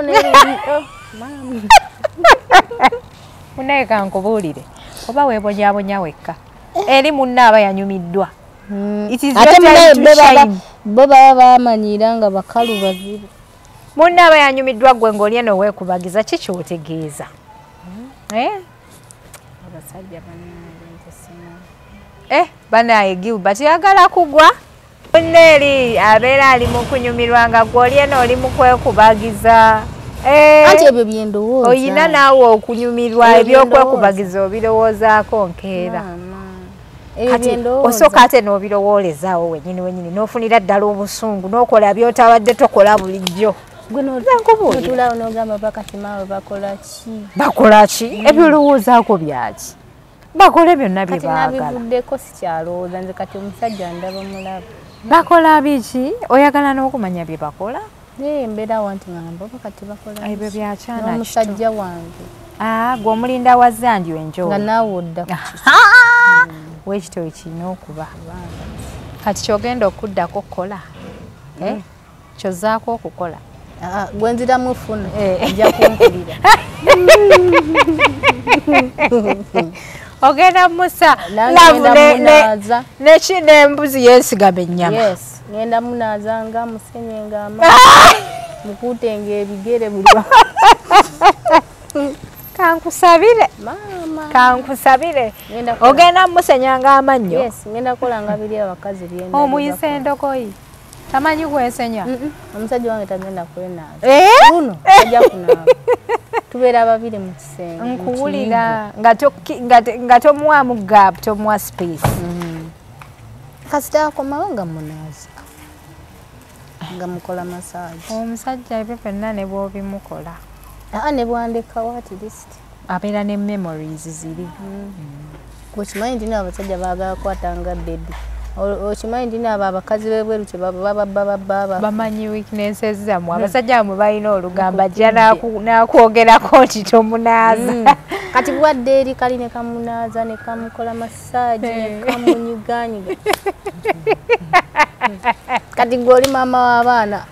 munaye kankubuulire oba weebonyabonya wekka eri munna aba yanyumiddwa bo baba bamanyira nga bakalu bazibu munna aba yanyumiddwa gwe ng'oli eno weekubagiza ki kyotegeeza abasajja banaye Gilbert yagala kugwa munna eri abeera ali mu kunyumirwa nga gw'oli eno oli mu kwekubagiza anti ebyo byendowooza oyina naawe okunyumirwa ebyokwekubagiza obirowoozaako nkeera kati osooka ate n'obirowoolezaawo wenyini n'ofunira ddala obusungu n'okola byotabadde tokola bulijjo gwenotulawo n'ogamba bakati maawe bakola ki ebyolowoozaako byaki bakole byonna bye baagala kati nabivuddeko sikyalowooza nze kati omusajja ndaba mulaba bakola biki oyagala n'okumanya bye bakola embeera wanti ngamba bakati bakola ebyo byakyana omusajja wange gwe omulinda wa Zandio enjo nga naawe odda wekito ekirina okuba kati kyogenda okuddako kukola kyozaako okukola gwenziramu funa ojja kumpulira ogenda musa n'embuzi yesigama ennyama ngenda munaaza nga musenye ngama mukuutenga ebigere buli kankusabire ogenda musenyanga amannyo ngenda kukolanga biri abakazi byenda omuyise endogoyi tamanyi kwesenya omusajja wange tagenda kwenaaza uno ajja kunaaba tubeera babiri mu kisenge nkuwulira nga tomuwamu gap tomuwa space kasita akomawo nga munaaza nga mukola massage omusajja ebyo byonna ne bw'obimukola ne bwandekawo at least abeera ne memories ziri. Okimanyi nti abasajja baagala kwatanga baby. Okimanyi nti abo abakazi b'ebweru kye baba bamanyi weaknesses zammwe. Abasajja bamwe balina olugamba ajja n'akwogerako nti tomunaaza. Kati bwadde eri kali ne kamunaaza ne kamukola massage ne kamunyiganyiga. Kati gw'oli maama w'abaana.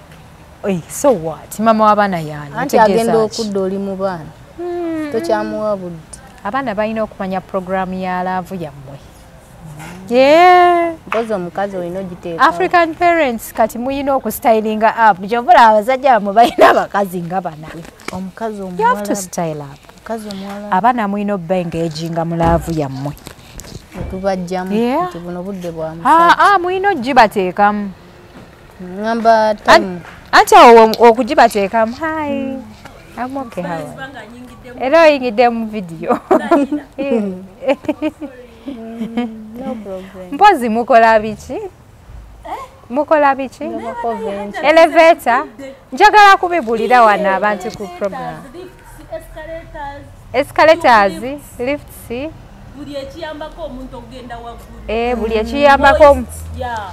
So what? Maama w'abaana y'ani? Anti agenda okudda oli mu baana. Tokyamuwa budde. Abaana balina okumanya programu ya laavu yammwe. Yeah. Mpozi omukazi olina ogiteeka. African parents kati muyina okustylinga up. Gy'obola abasajja bamwe balina abakazi nga bana. Omukazi omuwala. You have to style up. Omukazi omuwala. Abaana mulina obba engaginga mu laavu yammwe. Tubajjamu nti buno budde bwa musajja. Mulina ogibateekamu. Ngamba tamu. Anti awo okugibateekamu. Hi. I'm okay, how are you? Era oyingidde mu video. No problem. Mpozi mukola biki? Mukola biki? Elevator. Njagala kubibulira wano abantu ku program. Escalators, lifts. Buli ekiyambako omuntu okugenda waggulu. Buli ekiyambako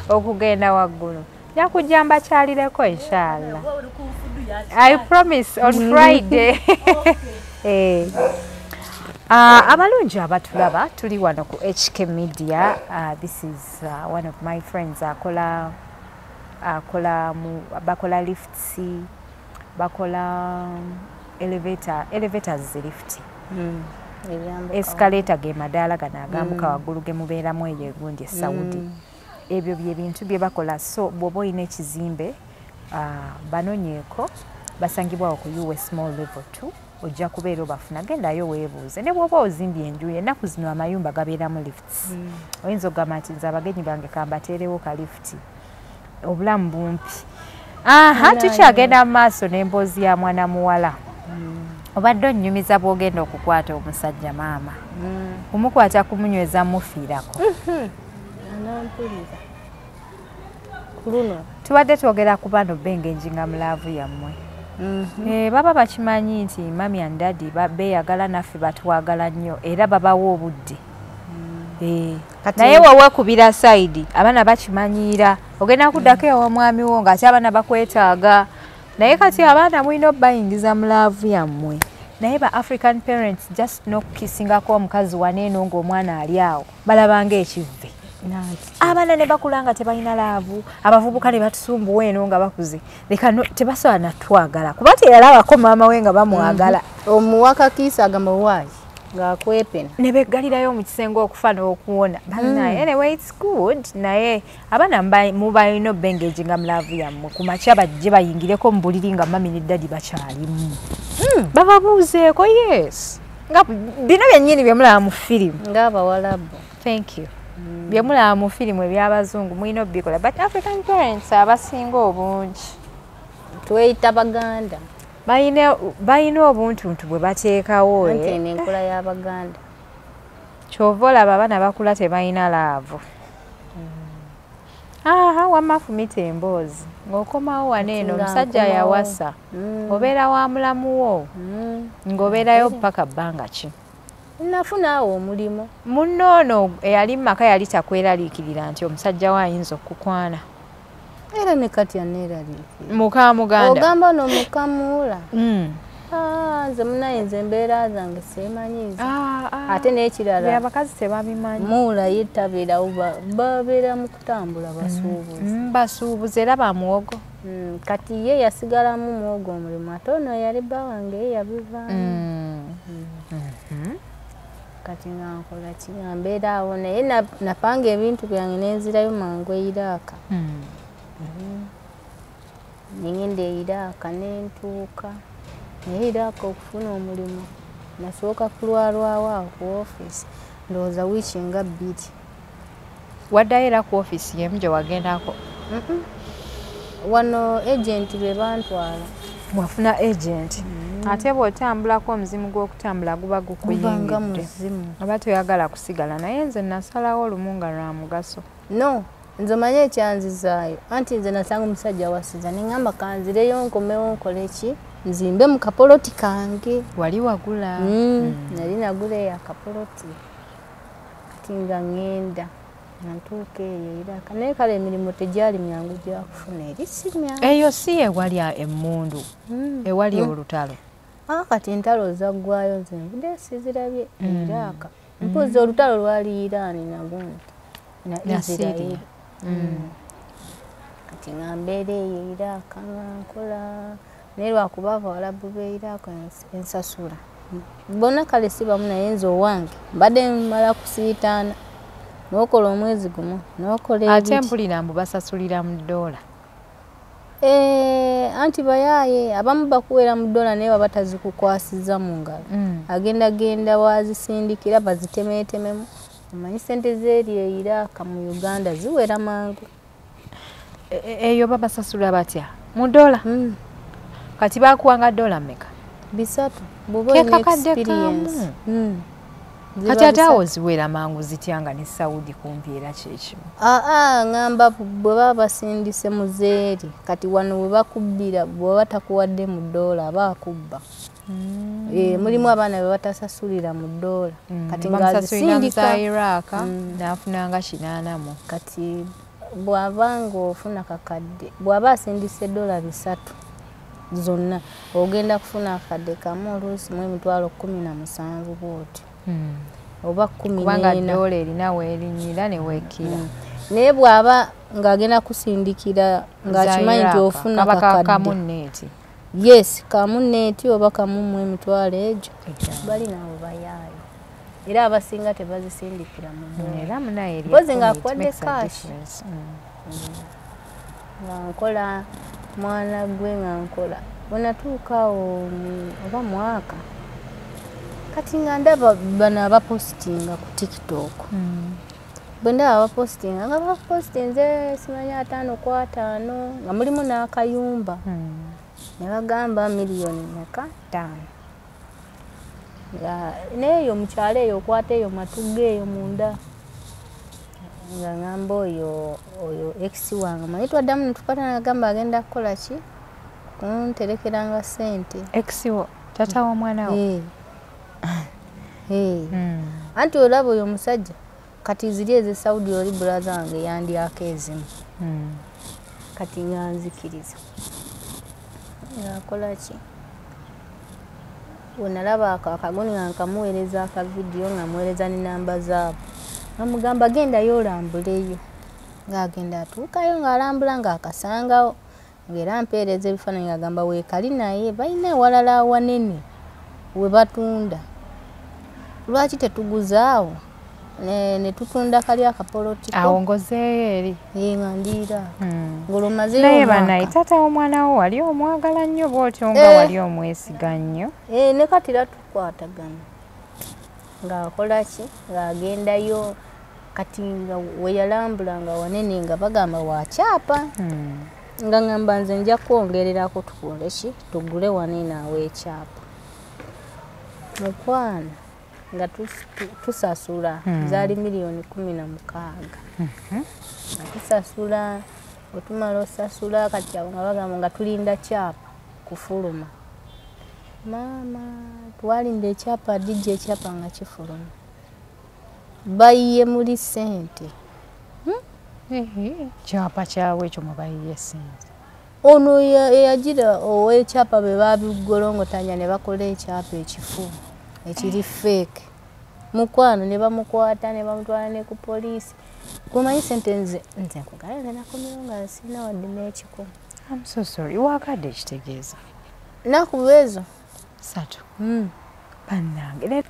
okugenda waggulu. Yakujjamba kyalireko inshallah. I promise on Friday. Abalungi abatulaba tuli wano ku HK Media. This is one of my friends bakola lifts, bakola elevators lift. Escalator ge madaala gano agambuka waggulu ge mubeeramu eyo egundi e Saudi. Ebyo bye bintu bye bakola. So bw'oba olina ekizimbe banonyeeko basangibwawo ku US small level 2 ojja kubeera obafuna. Gendayo weebuuze ne bw'oba ozimbye enju ennaku zino amayumba gabeeramu lifts. Oyinza okugamba nti nze abagenyi bange kambateerewo ka lifti obulamu bumpi. Tukyagenda mu maaso n'emboozi ya mwana muwala. Obadde onnyumiza bw'ogenda okukwata omusajja maama. Kumukwata kumunyweza mufiirako. Tubadde twogera ku bano bengenjinga mu laavu yammwe. Baba bakimanyi nti mami and daddy beeyagala naffe batwagala nnyo era babawa obudde. Naye wewekubira sayidi abaana bakimanyiira ogenda kuddako ew'omwami wo ng'ate abaana bakwetaaga. Naye kati abaana mulina obbayingiza mu laavu yammwe. Naye ba African parents just n'okukisingako omukazi waneeno ng'omwana ali awo balabanga ekivve. Abaana ne bakula nga tebalina laavu, abavubuka ne batusumbuwa eno nga bakuze. Leka tebasobola natwagala kuba teyalabako maama we nga bamwagala. Omuwaka kiisa agamba waayi ng'akwepena. Ne beggalirayo mu kisenge okufa n'okuwona. Anyway, it's good. Naye abaana mubalina obbengeginga mu laavu yammwe. Ku makya bajje bayingireko mu buliri nga mami ne daddy bakyalimu. Bababuuzeeko yes. Nga bino byennyini bye mulaba mu firimu. Ng'abawalabu. Thank you. Bye mulaba mu firimu eby'abazungu mulina obbikola. But African parents abasinga obungi. Tweyita Baganda. Balina obuntuntu bwe bateekawo. Anti n'enkola y'Abaganda. Kyova olaba abaana bakula tebalina laavu. Wamma fumita emboozi. Ng'okomawo wano eno omusajja yawasa. Obeera wa mulamu wo. Ng'obeerayo paka bbanga ki. Nafunaawo omulimu. Munno ono eyali mu maka yali takweraliikirira nti omusajja we ayinza okukwana. Era ne kati aneeraliikirira. Muka muganda. Ogamba ono mukamuwula. Nze munayinza embeera zange seemanyiiza. Ate n'ekirala. Abakazi tebabimanyi. Muwula ye tabeerawo babeera mu kutambula basuubuzi. Basuubuzi era ba muwogo. Kati ye yasigalamu muwogo omulimu ate ono yali bba wange ye yabivaamu. Kati nga nkola ki nga mbeera awo naye napanga ebintu byange nenzirayo mangu e Iraaka. Nengenda e Iraaka nentuuka. Naye Iraaka okufuna omulimu nasooka kulwalwawo awo ku ofiisi ndowooza wiiki nga 2. Waddayo era ku ofiisi yemu gye wagendako? Wano agenti be bantwala. Wafuna agent. Ate bw'otambulako omuzimu gw'okutambula guba gukuyingidde. Oba toyagala kusigala naye nze nasalawo olumu nga lwa mugaso. No, nze omanyi ekyanzizaayo. Anti nze nasanga omusajja wasiza ne ngamba kanzireyo nkomewo nkole ki? nzimbe mu kapoloti kange. Wali wagula? Nali nagula ya kapoloti. Kati nga ngenda nantuuka eyo Iraq. Naye kale emirimu tegyali myangu gya kufuna eri si myangu. Eyo si ewali emmundu ewali olutalo. Kati entalo zaggwayo nze nvudde sizirabye Iraq. Mpuzi olutalo lwali Iran nagundi na Israel. Kati nga mbeera eyo Iraq nkola naye lwakuba Abawarabu b'e Iraq ensasula bonna kale si bamu naye nze owange mbadde mmala kusiitaana n'okola omwezi gumu n'okola ate mpulira mbu basasulira mu ddoola. Anti bayaaye abamu bakuwera mu ddoola naye baba tazikukwasiza mu ngalo. Agenda wazisindikira bazitemeetememu. Omanyi ssente z'eri e Iraq mu Uganda ziwera mangu. Eyo babasasula batya? Mu ddoola? Kati bakuwanga ddoola mmeka? 3 bw'oba olina experience. Kati ate awo ziwera mangu zityanga ne Saudi kumpi era kyekimu. Ngamba bwe baba basindise mu zeeri kati wano bwe bakubbira bwe batakuwadde mu ddoola aba akubba. Mulimu abaana be batasasulira mu ddoola kati ng'azisindika Iraq n'afunanga 80 mu. Kati bw'abanga ofuna kakadde bw'aba asindise $3 zonna ogenda kufuna akadde kamu oluusi mu emitwalo 17 bw'otyo. Oba 14 kubanga ddoola erina weerinyira ne weekira. Naye bw'aba ng'agenda kusindikira ng'akimanyi nti ofuna kakadde. Kamunneeti. Yes, kamunneeti oba kamu mu emitwalo egyo. Bali nabo bayaayo. Era abasinga tebazisindikira mu ddoola. Era munaye eri. Bozi ng'akuwadde kashi. Nga nkola mwana gwe nga nkola. Bwe natuuka oba mwaka. Kati nga ndaba bano abapositinga ku TikTok. Bwe ndaba abapositinga nga bapositinze simanyi 5 ku 5 nga mulimu n'akayumba. Ne bagamba miliyoni meka 5. Neeyo mukyalo eyo okwata eyo matuga eyo munda. Nga ngamba oyo ex wange manyi twaddamu netukwata nagamba agenda kukola ki? Kunterekeranga ssente. Ex wo tata w'omwana wo? Anti olaba oyo omusajja kati ziri eze Saudi oli brother wange yandyako ezimu. Kati nga nzikiriza. Akola ki? Wenalaba akagoni nga nkamuweereza akavidiyo nga muweereza n'enamba zaabo. Namugamba gendayo olambuleyo. Ng'agenda atuukayo ng'alambula ng'akasangawo. Ng'era mpeereza ebifaananyi ng'agamba weekali naye balina ewalala awanene we batunda. Lwaki tetuguzaawo ne tutunda kali akapolotiko? Awo ngozeeyo eri. Nga ndiira. Ng'olomazeeyo naye banaye taata w'omwana wo wali omwagala nnyo bw'otyo nga wali omwesiga nnyo. Ne kati era tukwatagana. Ng'akola ki? Ng'agendayo kati nga we yalambula nga wanene nga bagamba wakyapa. Nga ngamba nze nja kwongererako tukole ki? Tugule wanene aweekyapa. Mukwano nga tusasula zaali miliyoni 16. Nga tusasula otumala osasula kati abo nga bagamba nga tulinda kyapa kufuluma. Maama twalinda ekyapa dijja ekyapa nga kifuluma. Bayiye muli ssente. Kyapa kyawe ekyo mubayiye ssente. Ono eyagira ow'ekyapa be babigolongotanya ne bakola ekyapa ekifu ekiri fake. Mukwano ne bamukwata ne bamutwala ne ku poliisi. Kumanyi ssente nze nkugala nze nakomyewo nga sirina wadde n'ekikumi. I'm so sorry. Wakadde ekitegeeza? Naku ezo 3. Bannange.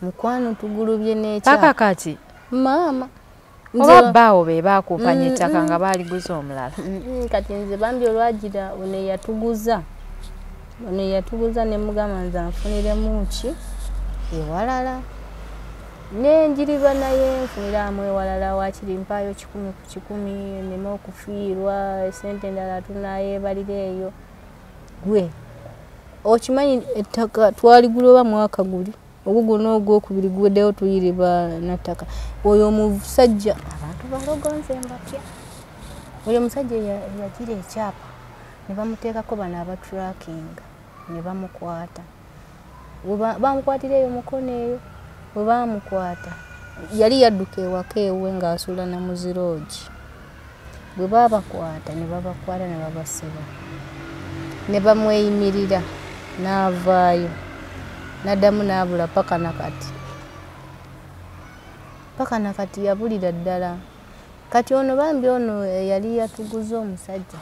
Mukwano tugulubye n'ekyapa. Paka kati? Maama. Oba bbaawo be baakuupanya ettaka nga baaliguza omulala? Kati nze bambi olwagira ono eyatuguza. Ono eyatuguza ne mugamba nze anfuniremu ki? Ewalala. Nenjiriba naye nfuniramu ewalala wakiri mpaayo 10 ku 10 neme okufiirwa ssente endala tunayeebalira eyo. Gwe okimanyi ettaka twaligula oba mwaka guli ogwo n'ogwokubiri guweddewo tuyiriba nattaka. Oyo omusajja abantu balogonze mbatya. Oyo omusajja yagira ekyapa ne bamuteekako bano abatracking ne bamukwata bamukwatira eyo mukono eyo bwe bamukwata yali yadduka ewaka ewe ng'asula na muziroogi bwe babakwata ne babasiba ne bamweyimirira n'avaayo n'addamu n'abula paka nakati yabulira ddala kati ono bambi ono yali yatuguza omusajja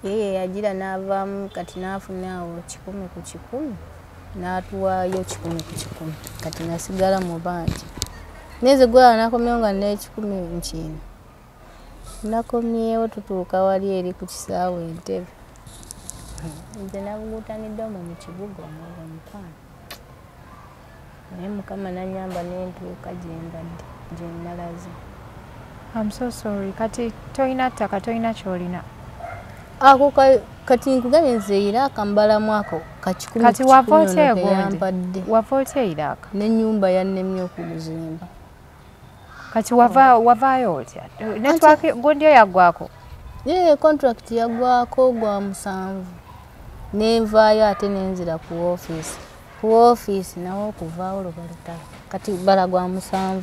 yeye yagira n'avaamu kati n'afunaawo 100 ku 100 n'atuwaayo 100 ku 100 kati nasigala mu bangi neze gwala nakomyewo nga n'ekikumi nkino nakomyewo tutuuka wali eri ku kisaawe Entebbe nze nabuguutaniddeomu mu kibuga omwogo mukwano naye Mukama nanyamba n'entuuka gye nalaze. I'm so sorry. Kati toyina ttaka toyina kyolina. Ako kati nkugambye nze Iraq mbalamu ako kakikumi kati wava yampadde. Wava otya Iraq? N'ennyumba yannemye okuzimba. Kati wavaayo otya? Network gundi yagwako? Contract yagwako gwa 7. Nenvaayo ate nenzira ku office. Ku office nawo okuvaawo lubalutalo. Kati bala gwa 7,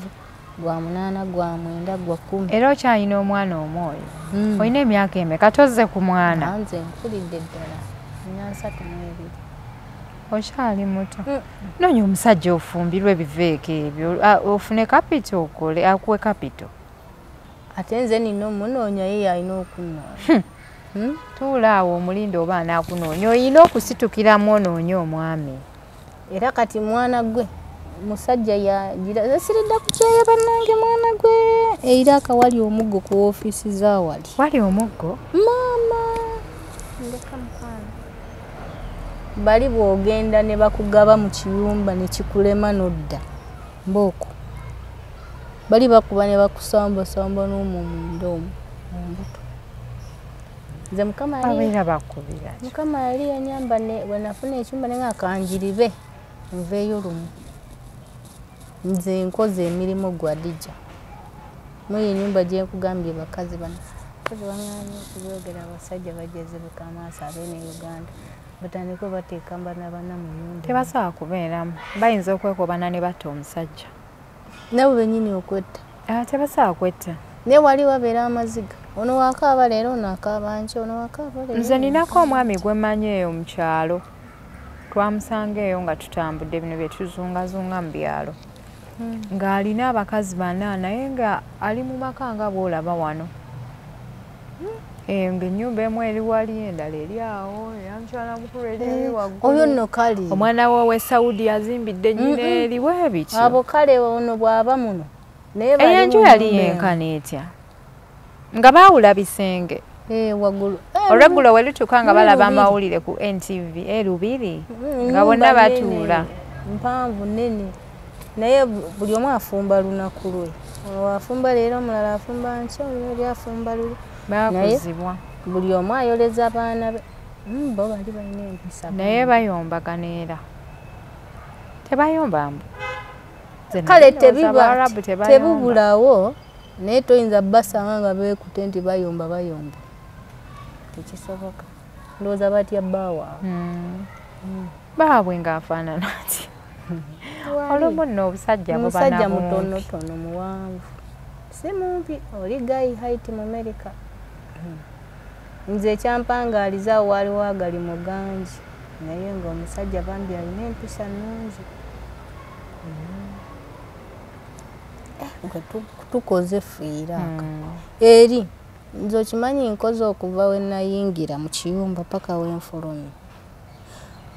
gwa 8, gwa 9, gwa 10. Era okyalina omwana omwoyo. Olina emyaka emeka tozze ku mwana? Nze nkulidde ddala. Nina 32. Okyali muto. Noonya omusajja ofumbirwe ebiveeko ebyo ofune capital okole akuwe capital. Ate nze nina omunoonya ye alina okunnoonya. Tuula awo omulinde oba anaakunoonya olina okusitukiramu onoonya omwami. Era kati mwana gwe musajja yagira siridda ku kyeyo bannange mwana gwe era akawali omuggo ku office zaawali. Wali omuggo? Mama ndeka mukwana bali bwogenda ne bakugaba mu kiyumba ne kikulema nodda mboko bali bakuba ne bakusamba n'omumunda ombuto. Nze Mukama yali yanyamba bwe nafuna ekyumba ne ng'akanjiribe nveeyo lumu. Nze nkoze emirimu gwa Dija. Muyi ennyumba gye nkugambye bakazi bano. Bakazi banganye okubyogera abasajja bajezebuka amaaso ab'ene Uganda. Batandika bateeka bana mu nnyumba. Tebasobola kubeeramu. Bayinza okwekobana ne batta omusajja. Nabo bennyini okwetta. Tebasobola kwetta. Ne wali wabeera amaziga. Ono wakaaba leero ono akaaba nkya ono wakaaba leero. Nze ninako omwami gwe mmanyi eyo mu kyalo. Twamusanga eyo nga tutambudde bino bye tuzungazunga mu byalo. Ng'alina abakazi 4 naye nga ali mu maka nga bw'olaba wano. Ng'ennyumba emu eri wali endala eri awo eyamukyala mukulu eri waggulu. Oyo nno kale. Omwana we Saudi yazimbidde nnyina eri bwe bityo. Abo kale ono bw'aba muno. Enju yali yenkana etya? Nga baawula bisenge. Waggulu. Olweggulo we lutuuka nga balaba amawulire ku NTV Lubiri nga bonna batuula. Mpanvu nnene. Naye buli omu afumba lunaku lwe. Afumba leero omulala afumba nkya oli afumba luli. Baakuzibwa. Buli omu ayoleza abaana be. Bo bali balina empisa. Naye bayombagana era. Tebayomba mbu. Kale tebubulawo naye toyinza basanga nga beekute nti bayomba. Tekisoboka. Ndowooza batya bbaawa. Baabwe ng'afaanana ati. Olumu nno obusajja musajja mutonotono muwanvu. Si mumpi oli guy height mu America. Nze ekyampangaaliza waaliwo agali muganji naye ng'omusajja bambi alina empisa nnungi. Tukoze fiiraaka eri nze okimanyi nkoze okuva we nayingira mu kiyumba paka wenfulumye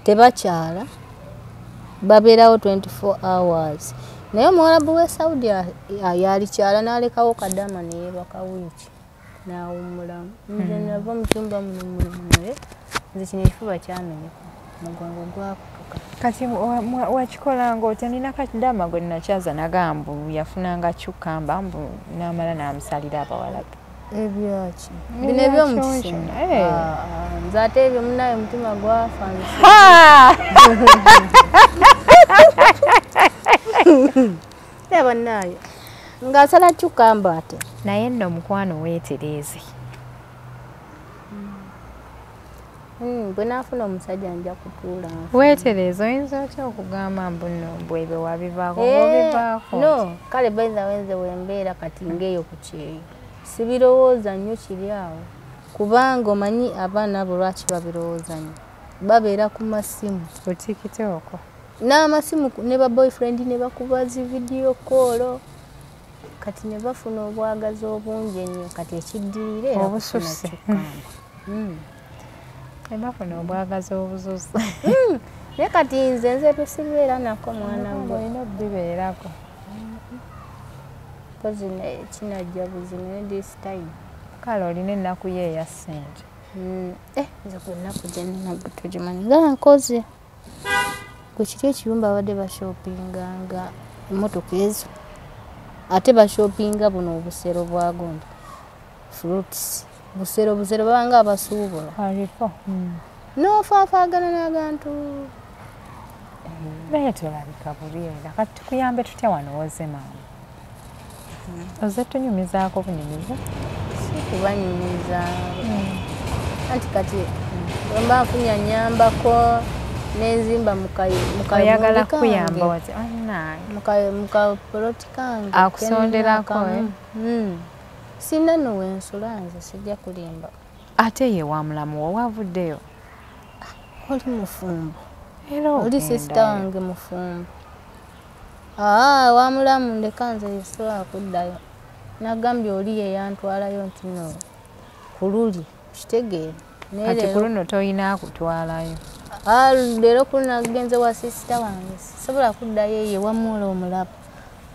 tebakyala babeerawo 24 hours naye omuwarabu we Saudi yalikyala n'alekawo kadama neyebaka wiiki n'awummulamu. Nze nava mu kyumba muno naye nze kino ekifuba kyamenyeka mugongo gwakutuka. Kati wakikola ng'otya nina kadama gwe nakyaza nagambu yafunanga kyukamba mbu n'amala n'amusalira abawalabu. Ebyaki bino eby'omukisina nze ate ebyo munaye mutima gwafa laba naye ng'asala kyukamba ate naye nno omukwano weetereeze bwe naafuna omusajja nja kutuula. Weetereeza oyinza otya okugamba mbuno bwebyo wabivaako obivaako? No, kale by the way nze wembeera kati ng'eyo ku kyeyo sibirowooza nnyo kiri awo kubanga omanyi abaana abo lwaki babirowooza nnyo babeera ku masimu ku tikitooko n'amasimu ne ba boyfriend ne bakuba zi video call kati ne bafuna obwagazi obungi ennyo kati ekiddirira obususse ne bafuna obwagazi obususse naye kati nze tusibeera nako mwana gwe olina obibeerako kozi kinajja buzima ne this time kale olina ennaku ye eya ssente nze ku nnaku gyennaku tugimanyi nga nkoze gwe kiri ekiyumba abadde bashoppinganga emmotoka ezo ate bashoppinga buno obusero bwa gondo fruits busero babanga abasuubula aliko n'ofaafaagana n'abantu naye tolabika bubi era kati tukuyambe tutya wano woze maama oze tunyumizaako bunyumiza si kubanyumiza anti kati wemba nfunye anyambako nenzimba oyagala kuyamba wati mukapoloti kange akusonderako sina nowensula nze sijja kulimba ate ye wa mulamu wo wavuddeyo oli mufumbo era oli sisita wange mufumbo wa mulamu ndeka nze yesobola kuddayo nagambye oli yeyantwalayo nti no kululi kitegeera kati ku luno toyina akutwalayo leero kunagenze wa sisita wange sobola kuddayo ye wamuola omulaba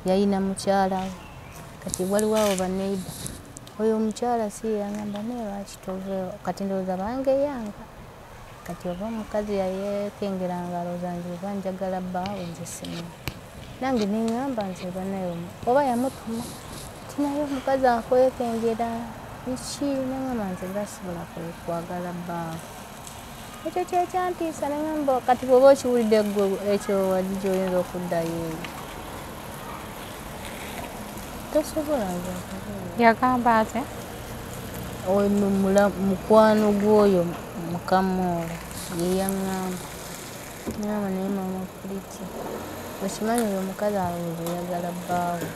yayina mukyala we kati waliwo abo baneiba oyo omukyala si yangamba naye lwaki toveewo kati ndowooza bange yanga kati oba omukazi yayekengeranga alowooza nze oba njagala bbaawe nze simanyi nange neŋŋamba nze oba naye oba yamutuma tinaye omukazi akwekengera iki neŋŋamba nze ngasobola kwagala bbaawe ekyo kyekyantiisa neŋŋamba kati bw'oba okiwulidde gwe ekyo wali gyoyinza okuddayo eyo tosobola nze yagamba ate mukwano gw'oyo mukamoola yeyaŋŋamba ŋŋamba naye mama kuliki okimanyi oyo omukazi alowooza oyagala bbaawe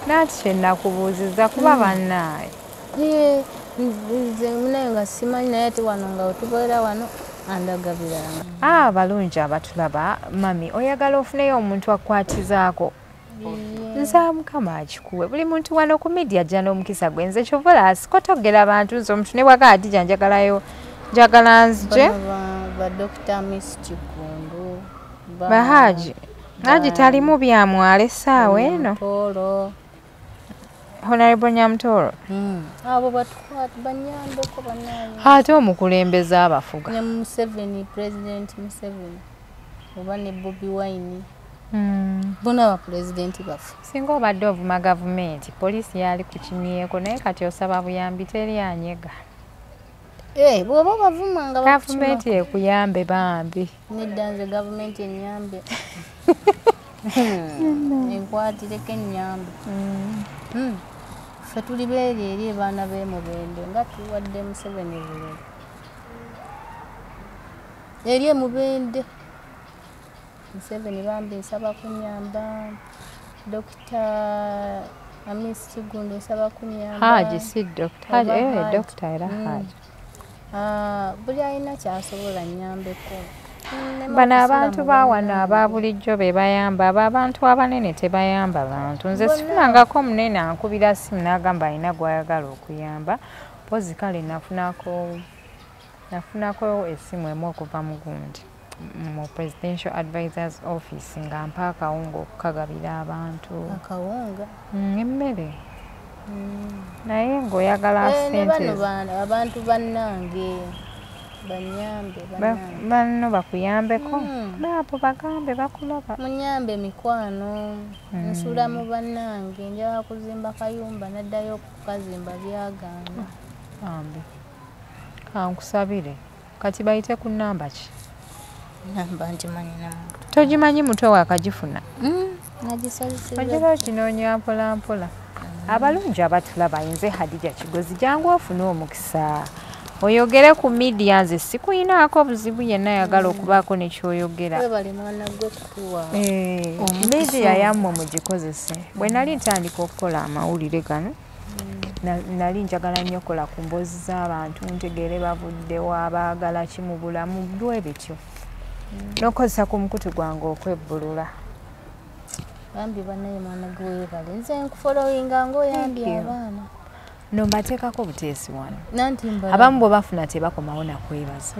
naati kyenakubuuziza kuba bannaaye nze munaye nga simanyi naye ate wano nga wetubeera wano andagabiranga abalungi abatulaba mami oyagala ofuneyo omuntu akwatizaako nza mukama akikuwe buli muntu wano ku media jja n'omukisa gwe nze kyovola sikotogera abantu nze omuntu ne bwagaa dija njagala nzije badokita miss Kikundu bahaji haji talimu byamwala essaawa eno honorable Nyamutoro abo batukwata banyambeko banaye ate omukulembeze abafuga ne Museveni president Museveni oba ne Bobi Wine bona ba president bafu singa obadde ovuma gavumenti poliisi yali kukinyeeko naye kati osaba buyambi teri anyega bw'oba bavuma nga gavumenti ekuyambe bambi nedda nze gavumenti enyambe enkwatireko enyambe ffe tuli beeri eri abaana b'emubende nga tuwadde Museveni bululu eri emubende Museveni bambi nsaba kunyamba Dr. Amis Kigundu nsaba kunyamba Haji si Dr. Dr. era Haji buli alina kyasobola nnyambeko bano abantu bawano aba bulijjo be bayamba abo abantu abanene tebayamba bantu nze sifunangako omunene ankubira simu n'agamba alina gw'ayagala okuyamba pozi kale nafunako essimu emu okuva mu gundi mu presidential advisors office nga mpa akawunga okukagabira abantu akawunga emmere naye ng'oyagala sente abantu bannange banyambe banno bakuyambeko baabo bagambe bakulaba munyambe mikwano nsula mu bannange njala kuzimba kayumba naddayo okukazimba byagaana ambi kankusabire kati bayite ku nnamba ki namba ngimanyi namuntu togimanyi mutwe wakagifuna nagisazisiza ogira okinoonya mpola mpola abalungi abatulaba nze Hadija Kigozi jangu ofune omukisa oyogere ku media nze sikuyinaako buzibu yenna ayagala okubaako nekyoyogera media yammwe mugikozese bwe nali ntandika okukola amawulire gano nali njagala nnyo kola ku mboozi z'abantu ntegere bavuddewo abaagala ki mu bulamu bwe bityo n'okozesa ku mukutu gwange okwebbulula bambi banaye mwana gweebale nze nkufolowinga ng'oyambye abaana no mbateekako buteesi wano abamu bwe bafuna tebakomawo nakwebaza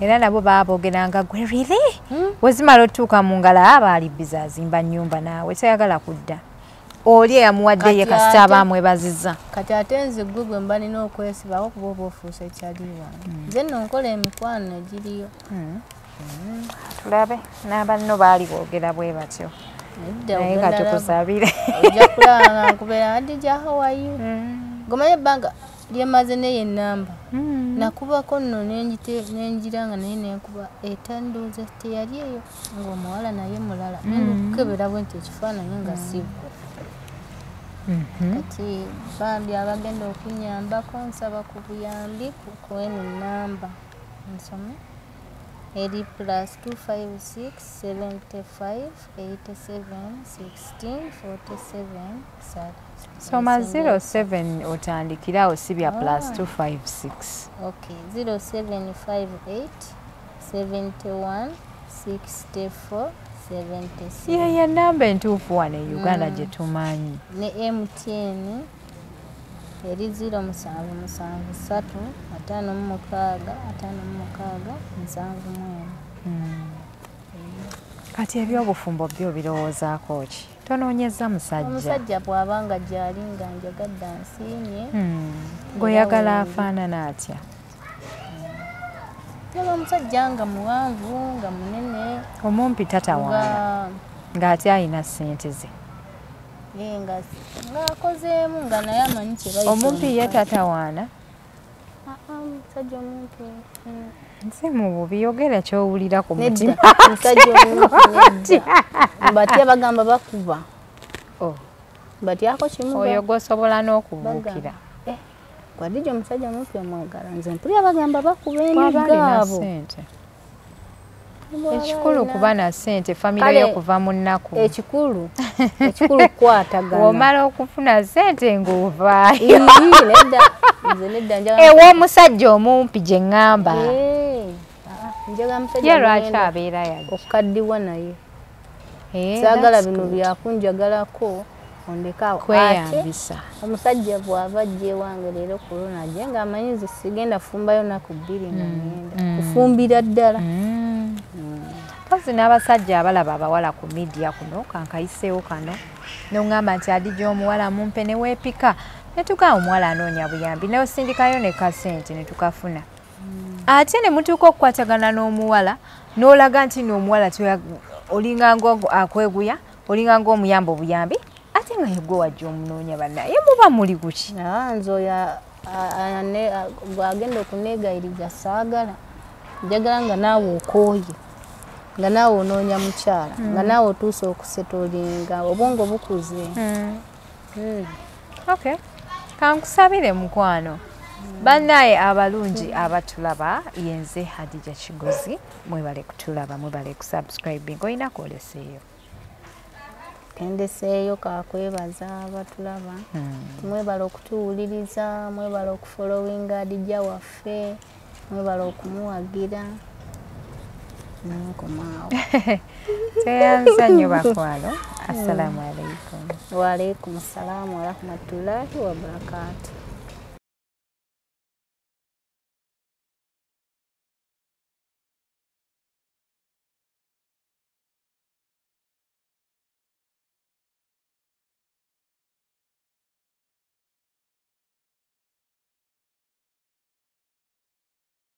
era nabo baabogeranga gwe really wezimala otuuka mu ngalo aba alibbiza azimba nnyumba naawe tayagala kudda oli eyamuwadde ye kasita abaamwebaziza kati ate nze gwe gwe mba nina okwesibawo kuba oba ofuusa ekyaliwange nze nno nkola emikwano egiriyo tulabe n'abanno baali boogera bwe batyo naye nga tukusabire ojja kulaba nkubeera adija hawayo gomaye ebbanga lyemaze neyo enamba nakubako nno nengira nga naye nenkuba etandooza teyali eyo ng'omuwala naye mulala nengukebera bwe nti ekifaananyi nga sibwo kati bambi abagenda okunyambako nsaba ku buyambi kukweno enamba nsome eri +256 75 87 16 47 soma 07 otandikirawo sibya +256 okay 0758 71 64 76 ye namba entuufu wano e Uganda gye tumanyi ne MTN eri 0773 56 kati ebyobufumbo byo birowoozaako ki tonoonyeza omusajja bw'abanga gyali nga njagadde ansiimye gw'oyagala afaanana atya yaba omusajja nga muwanvu nga munene omumpi tatawaana ng'ate alina ssente ze ng'akozeemu nga naye amanyi kyebayi omumpi ye tatawaana omusajja omumpi nze mu bubi yogera kyowulira ku mutima omusajja omumpi mbatya bagamba bakuba batyako kimu oyo gwosobola n'okubuukira gwadija omusajja omumpi omwagala nze mpulira bagamba bakuba emigaabo ekikulu kuba na ssente famire y'okuva mu nnaku ekikulu kukwatagana womala okufuna ssente ng'ovaayo nedda ew'omusajja omumpi gye ŋŋamba ye lwaki abeera yajja okukaddiwa naye saagala bino byakunjagalako ondekaawo kweyambisa omusajja bw'ava ajja ewange leero kulona ajje ng'amanyi nze sigenda fumbayo naku 2 nga ngenda kufumbira ddala pozi n'abasajja abalaba abawala ku media kuno kankayiseewo kano noŋŋamba nti adija omuwala mumpe ne weepika ne tugamba omuwala anoonya buyambi neosindikayo ne kasente ne tukafuna ate ne mutuuka okukwatagana n'omuwala n'olaga nti n'omuwala olinganga akweguya olinganga omuyamba obuyambi ate nga yegwe wajja omunoonya bannaye muba muli kuki nze oyo agenda okuneegayiriza saagala njagala nga naawe okooye nga naawe onoonya mukyala nga naawe otuuse okusetolinga obwongo bukuze okay kankusabire mukwano bannaye abalungi abatulaba yenze Hadija Kigozi mwebale kutulaba mwebale kusubscribing olina kwoleseeyo kendeseeyo kakwebaza abatulaba mwebale okutuwuliriza mwebale okufollowinga Hadija waffe mwebale okumuwagira nkomaawo teyanza nnyo bakwano assalamu alaikum wa alaikum salamu wa rahmatullahi wa barakatuh